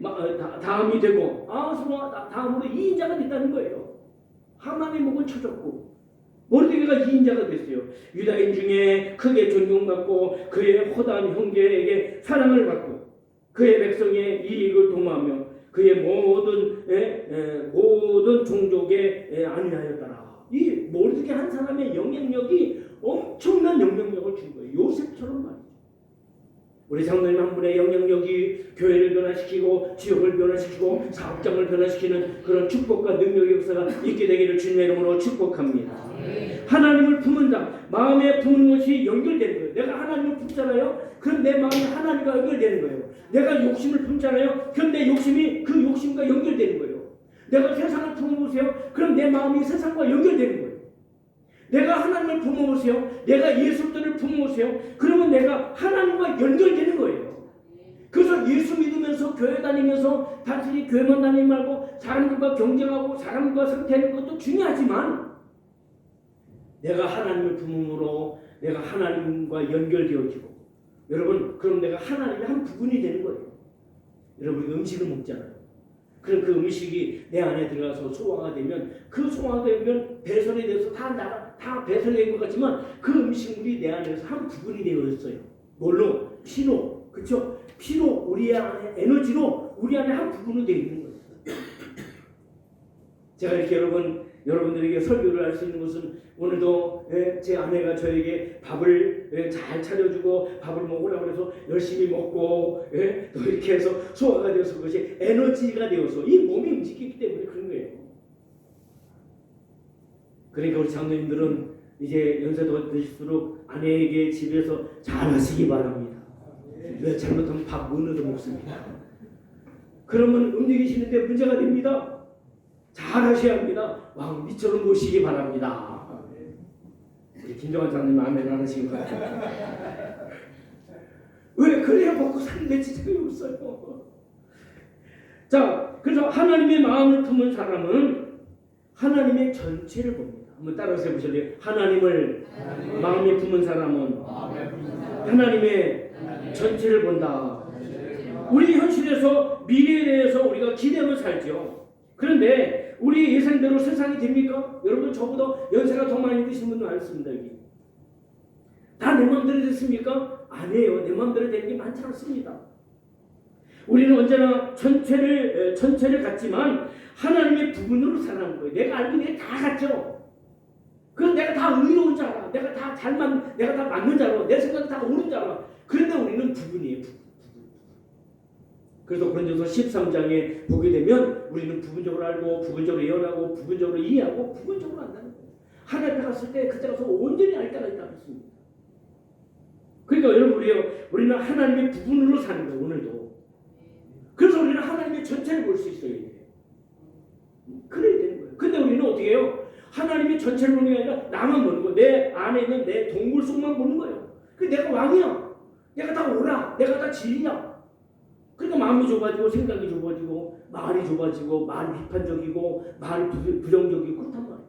다음이 되고 아수라 다음으로 2인자가 됐다는 거예요. 하만의 목은 쳐졌고 모르드게가 2인자가 됐어요. 유다인 중에 크게 존경받고 그의 허다한 형제에게 사랑을 받고 그의 백성의 이익을 도모하며 그의 모든 종족에 안위하였더라. 이 모르드게 한 사람의 영향력이 엄청난 영향력을 준 거예요. 요셉처럼 말이죠. 우리 장로님 한 분의 영향력이 교회를 변화시키고 지역을 변화시키고 사업장을 변화시키는 그런 축복과 능력의 역사가 있게 되기를 주님의 이름으로 축복합니다. 하나님을 품은 자, 마음에 품는 것이 연결되는 거예요. 내가 하나님을 품잖아요. 그럼 내 마음이 하나님과 연결되는 거예요. 내가 욕심을 품잖아요. 그럼 내 욕심이 그 욕심과 연결되는 거예요. 내가 세상을 품어보세요. 그럼 내 마음이 세상과 연결되는 거예요. 내가 하나님을 품어보세요. 내가 예수들을 품어보세요. 그러면 내가 하나님과 연결되는 거예요. 그래서 예수 믿으면서 교회 다니면서 단순히 교회만 다니지 말고 사람들과 경쟁하고 사람과 상태하는 것도 중요하지만 내가 하나님을 품음으로 내가 하나님과 연결되어지고 여러분 그럼 내가 하나님의 한 부분이 되는 거예요. 여러분 음식을 먹잖아요. 그럼 그 음식이 내 안에 들어가서 소화가 되면 그 소화가 되면 배설이 돼서 다 배설이 된 것 같지만 그 음식물이 내 안에서 한 부분이 되어 있어요. 뭘로? 피로. 그렇죠? 피로 우리 안에 에너지로 우리 안에 한 부분이 되어 있는 거예요. 제가 이렇게 여러분들에게 설교를 할 수 있는 것은 오늘도 제 아내가 저에게 밥을 잘 차려주고 밥을 먹으라고 해서 열심히 먹고 또 이렇게 해서 소화가 되어서 그것이 에너지가 되어서 이 몸이 움직이기 때문에 그런 거예요. 그러니까 우리 장로님들은 이제 연세도 드실수록 아내에게 집에서 잘 하시기 바랍니다. 왜 잘못하면 밥 못 얻어 먹습니다. 그러면 움직이시는데 문제가 됩니다. 잘 하셔야 합니다. 왕비처럼 모시기 바랍니다. 우리 김정환 장님 아멘 안 하시는 것 같아요. 왜 그래야 먹고 사는데 지장이 없어요. 자, 그래서 하나님의 마음을 품은 사람은 하나님의 전체를 봅니다. 한번 따라서 해보실래요? 하나님을 마음에 품은 사람은 하나님의 전체를 본다. 우리 현실에서 미래에 대해서 우리가 기대하며 살죠. 그런데 우리 예상대로 세상이 됩니까? 여러분 저보다 연세가 더 많이 드신 분도 많습니다. 여기 다 내 마음대로 됐습니까? 아니에요. 내 마음대로 되는 게 많지 않습니다. 우리는 언제나 전체를 갖지만 하나님의 부분으로 살아가는 거예요. 내가 알고 있는 게 다 같죠. 그럼 내가 다 의로운 자라, 내가 다 맞는 자라, 내 생각이 다 옳은 자라. 그런데 우리는 부분이에요. 부분. 그래서 고린도서 13장에 보게 되면 우리는 부분적으로 알고 부분적으로 예언하고 부분적으로 이해하고 부분적으로 안다는 거예요. 하나님 앞에 갔을 때 그때 가서 온전히 알 때가 있다고 했습니다. 그러니까 여러분 우리는 하나님의 부분으로 사는 거예요. 오늘도. 그래서 우리는 하나님의 전체를 볼 수 있어요. 그래야 되는 거예요. 근데 우리는 어떻게 해요? 하나님의 전체를 보는 게 아니라 나만 보는 거예요. 내 안에 있는 내 동굴 속만 보는 거예요. 내가 왕이야. 내가 다 옳아. 내가 다 진리야. 그러니까 마음이 좁아지고 생각이 좁아지고 말이 좁아지고 말이 비판적이고 말이 부정적이고 그렇단 말이에요.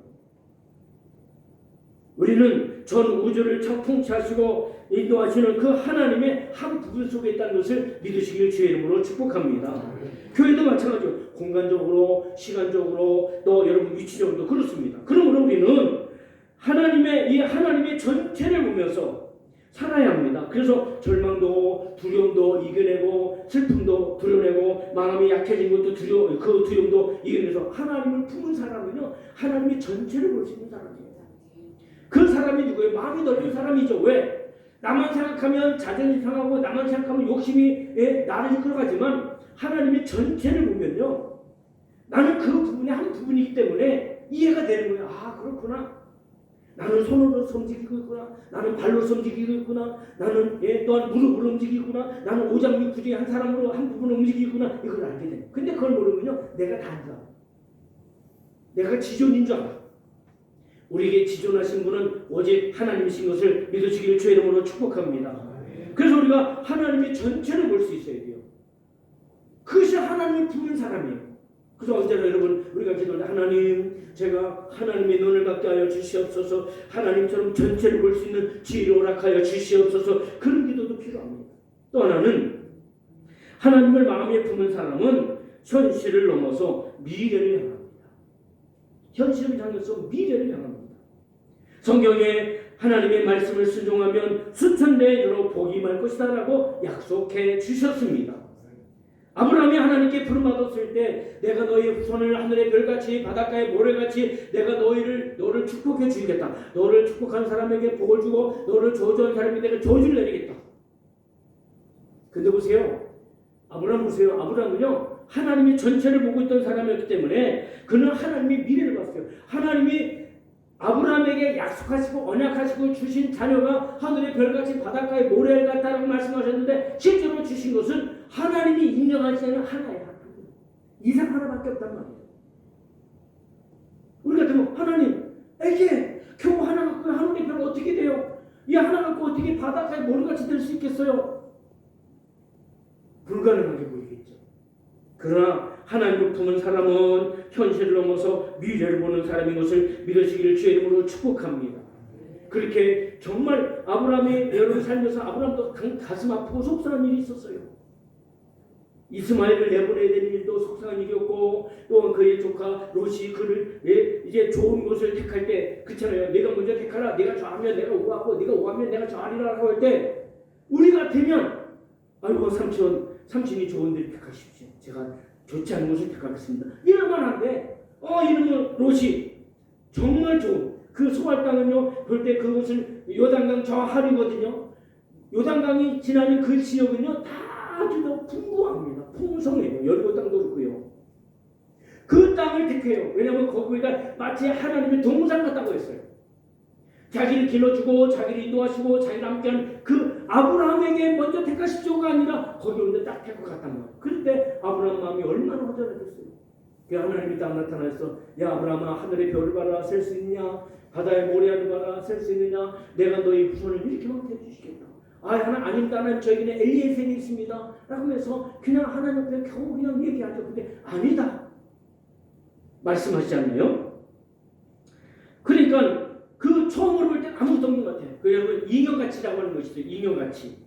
우리는 전 우주를 통치하시고 인도하시는 그 하나님의 한 부분 속에 있다는 것을 믿으시길 주의 이름으로 축복합니다. 교회도 마찬가지로 공간적으로 시간적으로 또 여러분 위치적으로도 그렇습니다. 그러므로 우리는 하나님의 전체를 보면서 살아야 합니다. 그래서 절망도 두려움도 이겨내고 슬픔도 드러내고 마음이 약해진 것도 그 두려움도 이겨내서 하나님을 품은 사람은요 하나님의 전체를 볼 수 있는 사람이에요. 그 사람이 누구예요? 마음이 넓은 사람이죠. 왜? 나만 생각하면 자존심 상하고 나만 생각하면 욕심이 나를 이끌어가지만 하나님의 전체를 보면요. 나는 그 부분의 한 부분이기 때문에 이해가 되는 거예요. 아 그렇구나. 나는 손으로 움직이고 있구나. 나는 발로 움직이고 있구나. 나는 또한 무릎으로 움직이고 있구나. 나는 오장육부의 한 사람으로 한 부분을 움직이고 있구나. 이걸 알게 돼. 근데 그걸 모르면요. 내가 다 알아. 내가 지존인 줄 알아. 우리에게 지존하신 분은 오직 하나님이신 것을 믿으시기를 주의 이름으로 축복합니다. 그래서 우리가 하나님의 전체를 볼 수 있어야 돼요. 그것이 하나님을 부른 사람이에요. 그래서 언제나 여러분 우리가 기도할 때 하나님 제가 하나님의 눈을 갖게 하여 주시옵소서. 하나님처럼 전체를 볼 수 있는 지혜를 허락하여 주시옵소서. 그런 기도도 필요합니다. 또 하나는 하나님을 마음에 품은 사람은 현실을 넘어서 미래를 향합니다. 현실을 향해서 미래를 향합니다. 성경에 하나님의 말씀을 순종하면 수천 배 이르러 복이 말 것이다 라고 약속해 주셨습니다. 아브라함이 하나님께 부름받았을 때 내가 너희 후손을 하늘의 별같이 바닷가의 모래같이 내가 너를 축복해 주겠다. 너를 축복한 사람에게 복을 주고 너를 저주한 사람에게 내가 저주를 내리겠다. 근데 보세요. 아브라함 보세요. 아브라함은요. 하나님이 전체를 보고 있던 사람이었기 때문에 그는 하나님의 미래를 봤어요. 하나님이 아브라함에게 약속하시고 언약하시고 주신 자녀가 하늘의 별같이 바닷가의 모래를 같다라고 말씀하셨는데 실제로 주신 것은 하나님이 인정하시는 하나예요. 이삭 하나밖에 없단 말이에요. 우리 같으면 하나님에게 겨우 하나 갖고 하늘의 별 어떻게 돼요? 이 하나 갖고 어떻게 바닷가의 모래같이 될 수 있겠어요? 불가능하게 보이겠죠. 그러나 하나님을 품은 사람은 현실을 넘어서 미래를 보는 사람인 것을 믿으시기를 주의 이름으로 축복합니다. 그렇게 정말 아브라함이 여러분 살면서 아브라함도 가슴 아프고 속상한 일이 있었어요. 이스마엘을 내보내야 되는 일도 속상한 일이었고 또 그의 조카 롯이 그를 이제 좋은 곳을 택할 때 그렇잖아요. 내가 먼저 택하라. 내가 좌하면 내가 우하고 네가 우하면 내가 좌하리라고 할 때 우리 같으면 아이고 삼촌이 좋은 데를 택하십시오. 제가 좋지 않은 것을 택하겠습니다. 이럴만 한데 이러면 롯이 정말 좋은 그 소알 땅은요 볼 때 그곳은 요단강 저 하류거든요. 요단강이 지나는 그 지역은요 다 아주 더 풍부합니다. 풍성해요. 여리고 땅도 그렇고요. 그 땅을 택해요. 왜냐하면 거기가 마치 하나님의 동산 같다고 했어요. 자기를 길러주고 자기를 인도하시고 자기를 함께하는 그 아브라함에게 먼저 택하십시오가 아니라 거기 먼저 딱 택고 갔단 말이에요. 그때 아브라함 마음이 얼마나 허전하겠어요. 그 하나님이 딱 나타나서 야 아브라함아 하늘의 별을 봐라 셀 수 있냐 바다의 모래알을 봐라 셀 수 있느냐 내가 너희 후손을 이렇게 많게 해주시겠다. 하나 아닙니다. 하나님 저에게는 엘리에셀이 있습니다. 라고 해서 그냥 하나님 앞에 겨우 그냥 얘기하죠. 근데 아니다. 말씀하시지 않나요? 그러니까 그 처음으로 볼 때 아무것도 없는 것 같아요. 그 여러분 잉여가치라고 하는 것이 있어요. 잉여가치.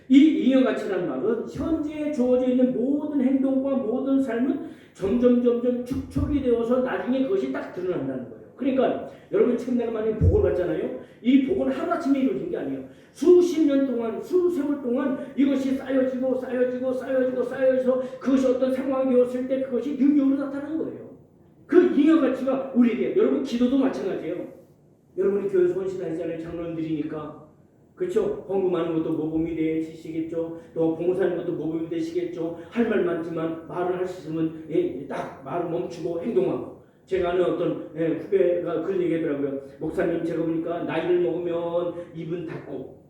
이 잉여가치라는 말은 현재에 주어져 있는 모든 행동과 모든 삶은 점점 축적이 되어서 나중에 그것이 딱 드러난다는 거예요. 그러니까 여러분 지금 내가 만약에 복을 받잖아요. 이 복은 하루아침에 이루어진 게 아니에요. 수십 년 동안 수세월 동안 이것이 쌓여지고 그것이 어떤 상황이 되었을 때 그것이 능력으로 나타나는 거예요. 그 잉여가치가 우리에게 여러분 기도도 마찬가지예요. 여러분이 교회에서 헌신하시잖아요. 장로님들이니까 그렇죠? 헌금하는 것도 모범이 되시겠죠. 또 봉사하는 것도 모범이 되시겠죠. 할 말 많지만 말을 할 수 있으면 딱 말을 멈추고 행동하고. 제가 아는 어떤 후배가 그런 얘기하더라고요. 목사님 제가 보니까 나이를 먹으면 입은 닫고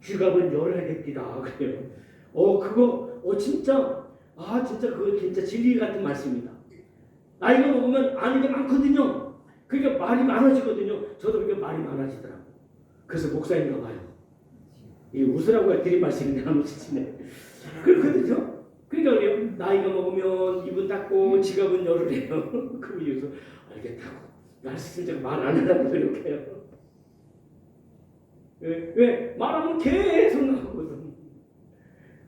귀갑은 열어야 됩니다. 그래요. 그거 진짜 그거 진짜 진리 같은 말씀입니다. 나이가 먹으면 아는 게 많거든요. 그러니까 말이 많아지거든요. 저도 그러니까 말이 많아지더라고요. 그래서 목사님가 봐요. 이 웃으라고 드린 말씀인데 안 웃으시네. 그렇거든요. 그러니까 나이가 먹으면 입은 닫고 지갑은 열으래요. 그 이유서 알겠다고. 말씀 말 안 하라고 노력해요. 왜? 말하면 계속 나오거든.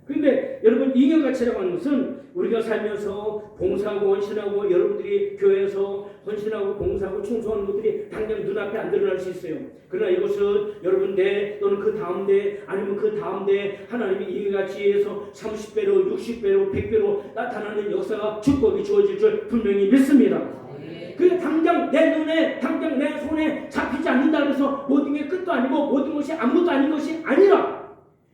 근데 여러분 잉여가치라고 하는 것은 우리가 살면서 봉사하고 헌신하고 여러분들이 교회에서 헌신하고 봉사하고 충성하는 것들이 당장 눈앞에 안 드러날 수 있어요. 그러나 이것은 여러분 대 또는 그 다음 대 아니면 그 다음 대 하나님의 잉여가치에서 30배로 60배로 100배로 나타나는 역사가 축복이 주어질 줄 분명히 믿습니다. 그 당장 내 눈에 당장 내 손에 잡히지 않는다고 해서 모든 게 끝도 아니고 모든 것이 아무것도 아닌 것이 아니라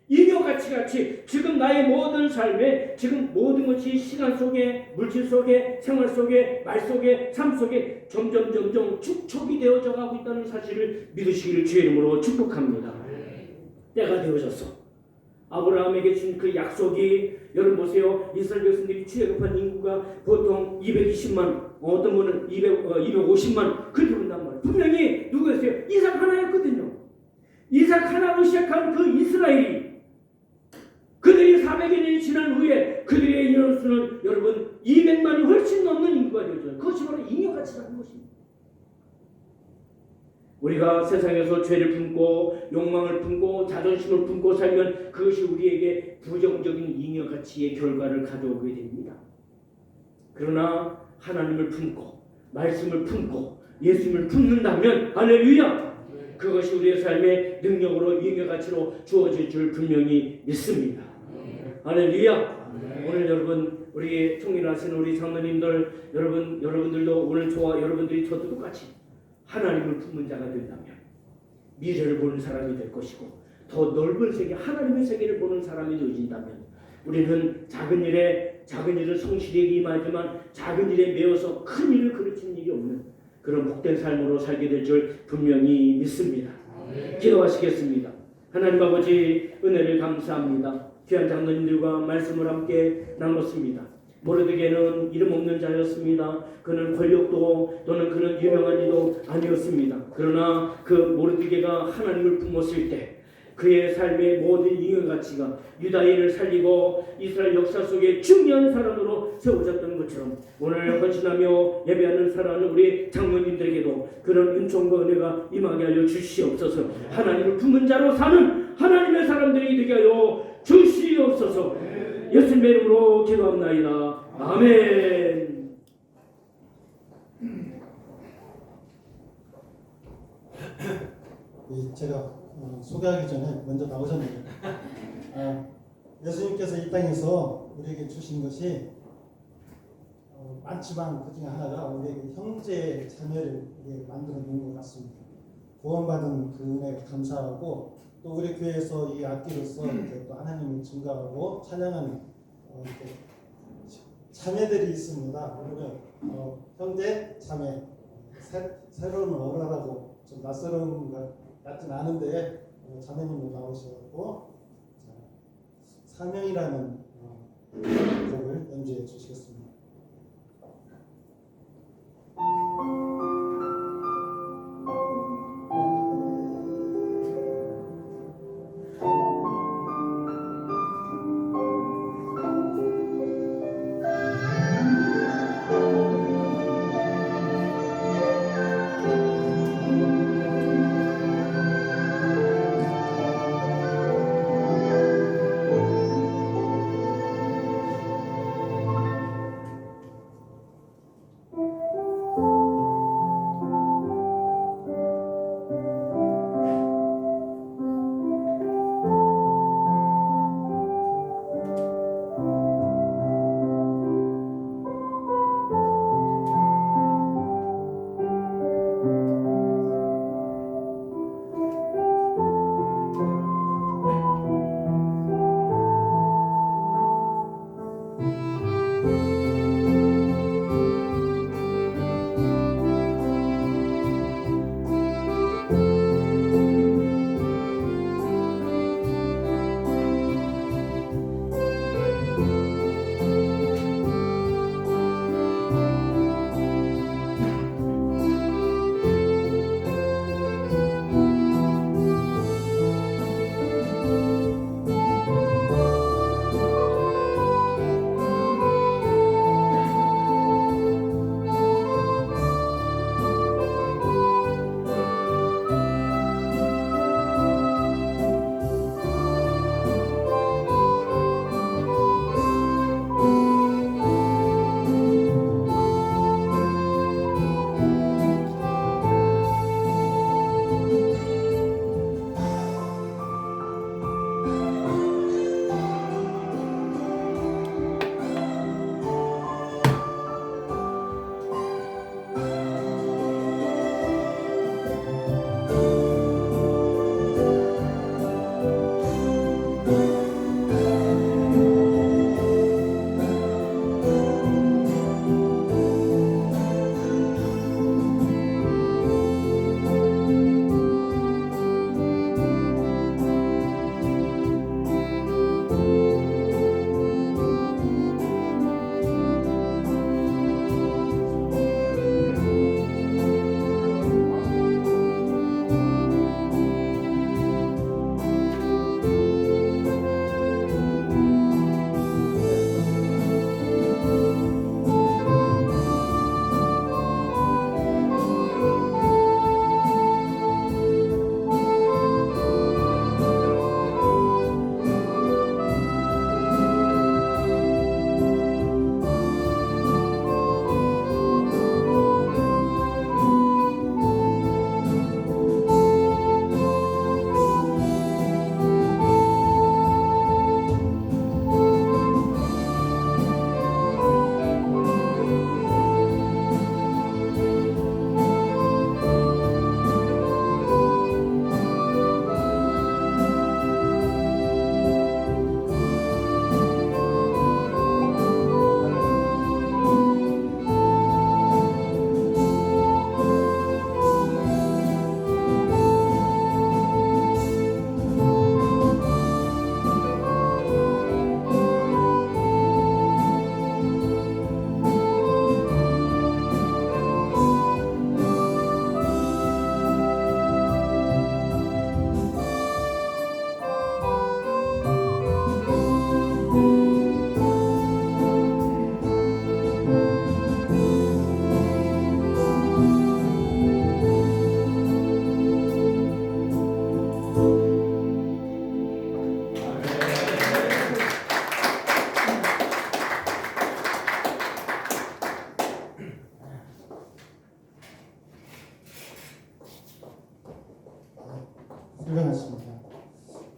잉여같이 같이 지금 나의 모든 삶에 지금 모든 것이 시간 속에 물질 속에 생활 속에 말 속에 삶 속에 점점 축적이 되어져 가고 있다는 사실을 믿으시기를 주의 이름으로 축복합니다. 때가 되어졌어. 아브라함에게 준 그 약속이 여러분 보세요. 이스라엘 백성들이 취급한 인구가 보통 220만 어떤 분은 250만 그렇게 본단 말이에요. 분명히 누구였어요? 이삭 하나였거든요. 이삭 하나로 시작한 그 이스라엘이 그들이 400년이 지난 후에 그들의 인원수는 여러분 200만이 훨씬 넘는 인구가 되었죠. 그것이 바로 잉여가치라는 것입니다. 우리가 세상에서 죄를 품고 욕망을 품고 자존심을 품고 살면 그것이 우리에게 부정적인 잉여가치의 결과를 가져오게 됩니다. 그러나 하나님을 품고 말씀을 품고 예수님을 품는다면 할렐루야! 그것이 우리의 삶의 능력으로 잉여가치로 주어질 줄 분명히 믿습니다. 할렐루야! 오늘 여러분 우리 총일하시는 우리 장로님들 여러분들도 오늘 저와 여러분들이 저도 똑같이 하나님을 품는 자가 된다면 미래를 보는 사람이 될 것이고 더 넓은 세계 하나님의 세계를 보는 사람이 되어진다면 우리는 작은 일을 성실히 임하지만 작은 일에 매여서 큰 일을 그르치는 일이 없는 그런 복된 삶으로 살게 될 줄 분명히 믿습니다. 기도하시겠습니다. 하나님 아버지 은혜를 감사합니다. 귀한 장로님들과 말씀을 함께 나눴습니다. 모르드게는 이름 없는 자였습니다. 그는 권력도 또는 그는 유명한 이도 아니었습니다. 그러나 그 모르드게가 하나님을 품었을 때 그의 삶의 모든 잉여가치가 유다인을 살리고 이스라엘 역사 속에 중요한 사람으로 세워졌던 것처럼 오늘 헌신하며 예배하는 사랑하는 우리 장로님들에게도 그런 은총과 은혜가 임하게 하여 주시옵소서. 하나님을 품은 자로 사는 하나님의 사람들이 되게 하여 주시옵소서. 예수님의 이름으로 기도합나이다. 아멘. 제가 소개하기 전에 먼저 나오셨는데 예수님께서 이 땅에서 우리에게 주신 것이 많지만 그 중에 하나가 우리에게 형제 자매를 만들어 놓은 것 같습니다. 구원받은 그 은혜에 감사하고 또 우리 교회에서 이 악기로서 이렇게 또 하나님을 증가하고 찬양하는 이렇게 자매들이 있습니다. 그러면 형제 자매 새로운 언어라고 좀 낯설은 것 같진 않은데 자매님도 나오셔서 사명이라는 곡을 연주해 주시겠습니다.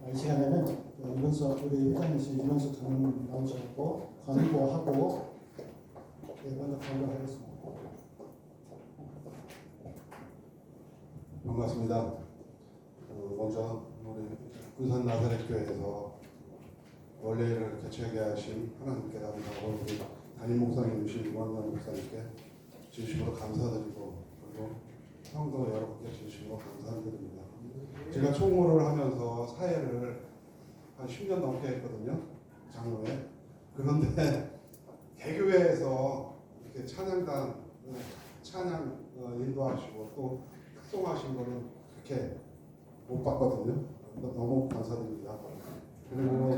이 시간에는 이문석 우리 회장님이신 이문석 장로님 나오셔서 광고하고 먼저 광고하겠습니다. 반갑습니다. 먼저 우리 군산 나사렛교회에서 원래를 개최하게 하신 하나님께 감사하고 우리 담임 목사님이신 유한관 목사님께 진심으로 감사드리고 그리고 성도 여러분께 진심으로 감사드립니다. 제가 총무를 하면서 사회를 한 10년 넘게 했거든요. 장로에. 그런데 개교회에서 이렇게 찬양 인도하시고 또 특송하신 거는 그렇게 못 봤거든요. 너무 감사드립니다. 그리고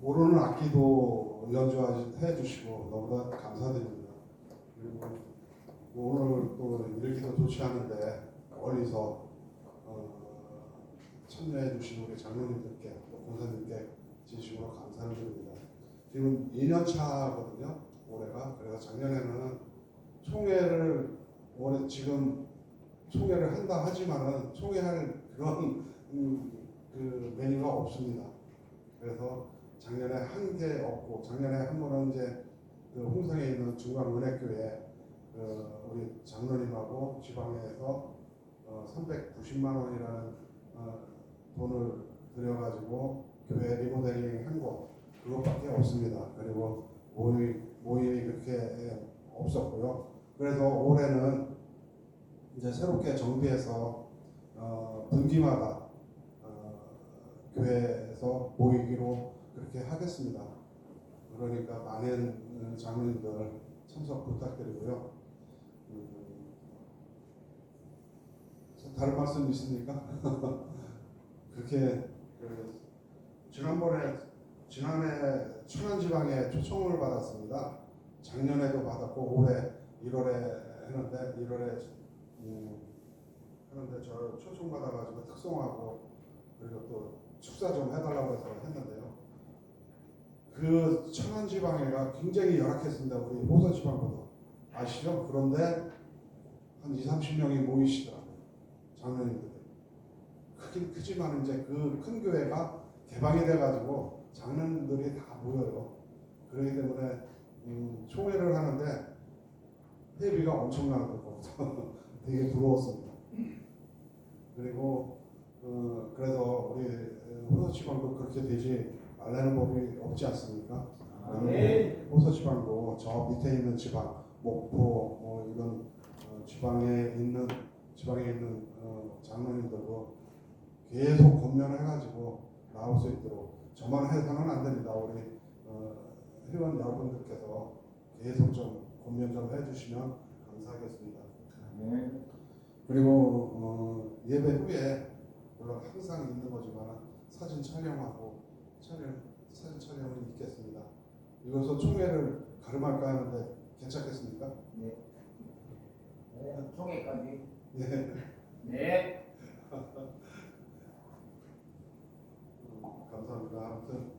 모르는 악기도 연주해 주시고 너무나 감사드립니다. 그리고 오늘 또 일기도 좋지 않은데 멀리서 참여해 주신 우리 장로님들께 또 권사님께 진심으로 감사를 드립니다. 지금 2년 차거든요. 올해가. 그래서 작년에는 총회를 올해 지금 총회를 한다 하지만은 총회할 그런 그 메뉴가 없습니다. 그래서 작년에 한 개 없고 작년에 한 번은 이제 그 홍성에 있는 중앙은혜교회 우리 장로님하고 지방에서 390만 원이라는 돈을 들여가지고 교회 리모델링 한 곳 그것밖에 없습니다. 그리고 모임이 그렇게 없었고요. 그래서 올해는 이제 새롭게 정비해서 분기마다 교회에서 모이기로 그렇게 하겠습니다. 그러니까 많은 장로님들 참석 부탁드리고요. 다른 말씀 있습니까? 그렇게 지난해 천안지방에 초청을 받았습니다. 작년에도 받았고 올해 1월에 했는데 1월에 하는데 저 초청 받아가지고 특송하고 그리고 또 축사 좀 해달라고 해서 했는데요. 그 천안지방에가 굉장히 열악했습니다. 우리 호서지방보다 아시죠? 그런데 한 20-30명이 모이시더라고요. 장로님들이. 크긴 크지만 이제 그 큰 교회가 개방이 돼가지고 장로님들이 다 모여요. 그렇기 때문에 총회를 하는데 회비가 엄청나고 되게 부러웠습니다. 그리고 그래서 우리 호서지방도 그렇게 되지 말라는 법이 없지 않습니까? 호서지방도 저 밑에 있는 지방, 목포 이런 지방에 있는 장로님들도 계속 권면해가지고 나올 수 있도록 저만 해서는 안 됩니다. 우리 회원 여러분들께서 계속 좀 권면 좀 해주시면 감사하겠습니다. 그리고 예배 후에 물론 항상 있는 거지만 사진 촬영하고 사진 촬영은 있겠습니다. 이것서 총회를 가름할까 하는데 괜찮겠습니까? 네. 총회까지. 네. 네. 감사합니다. 아무튼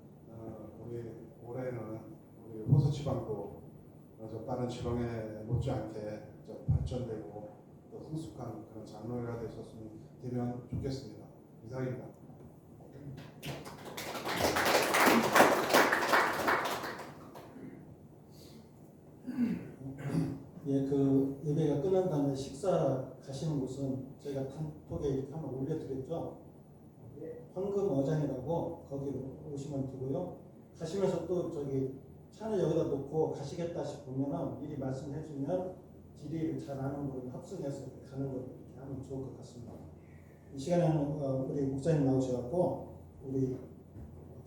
우리 올해는 우리 호서지방도 다른 지방에 못지않게 좀 발전되고 또 성숙한 그런 장로회가 되면 좋겠습니다. 이상입니다. 예, 그 예배가 끝난 다음에 식사 가시는 곳은 저희가 단톡에 이렇게 한번 올려드렸죠. 황금 어장이라고 거기로 오시면 되고요. 가시면서 또 저기 차를 여기다 놓고 가시겠다 싶으면은 미리 말씀해주면 지리를 잘 아는 분을 합성해서 가는 걸 이렇게 하면 좋을 것 같습니다. 이 시간에는 우리 목사님 나오셔갖고 우리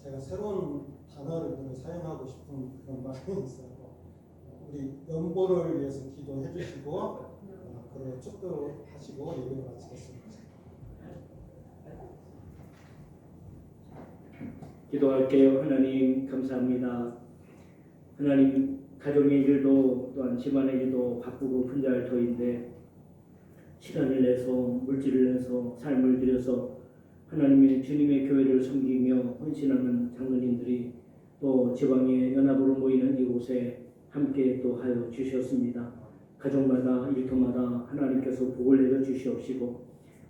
제가 새로운 단어를 사용하고 싶은 그런 마음이 있어요. 우리 연보를 위해서 기도해 주시고 그리고 축도하시고 예배를 마치겠습니다. 기도할게요. 하나님 감사합니다. 하나님 가정의 일도 또한 집안의 일도 바쁘고 분주할 터인데 시간을 내서 물질을 내서 삶을 들여서 하나님의 주님의 교회를 섬기며 헌신하는 장로님들이 또 지방의 연합으로 모이는 이곳에 함께 또 하여 주셨습니다. 가정마다 일터마다 하나님께서 복을 내려 주시옵시고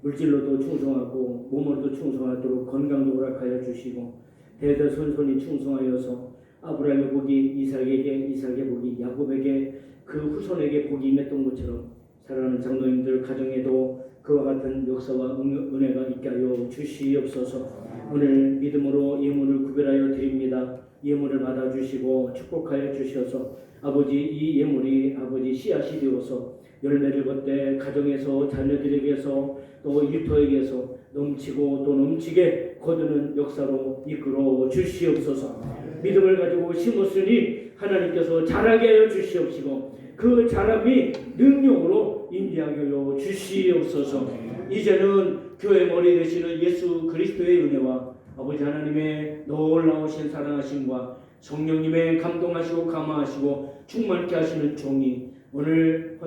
물질로도 충성하고 몸으로도 충성하도록 건강도 허락하여 주시고 대대손손이 충성하여서 아브라함의 복이 이삭에게, 이삭의 복이 야곱에게, 그 후손에게 복이 임했던 것처럼 사랑하는 장로님들 가정에도 그와 같은 역사와 은혜가 있게 하여 주시옵소서. 오늘 믿음으로 예물을 구별하여 드립니다. 예물을 받아주시고 축복하여 주셔서 아버지, 이 예물이 아버지 씨앗이 되어서 열매를 걷되 가정에서, 자녀들에게서, 또 일터에게서 넘치고 또 넘치게 거두는 역사로 이끌어 주시옵소서. 믿음을 가지고 심었으니 하나님께서 자라게 하여 주시옵시고 그 자람이 능력으로 임재하게 하여 주시옵소서. 이제는 교회 머리 되시는 예수 그리스도의 은혜와 아버지 하나님의 놀라우신 사랑하심과 성령님의 감동하시고 감화하시고 충만케 하시는 종이 오늘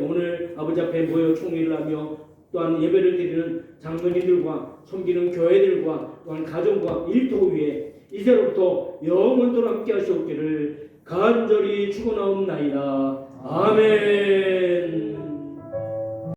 오늘 아버지 앞에 모여 총회를 하며 또한 예배를 드리는 장로님들과 섬기는 교회들과 또한 가정과 일터 위에 이제로부터 영원토록 함께 하시옵기를 간절히 축원하옵나이다. 아멘.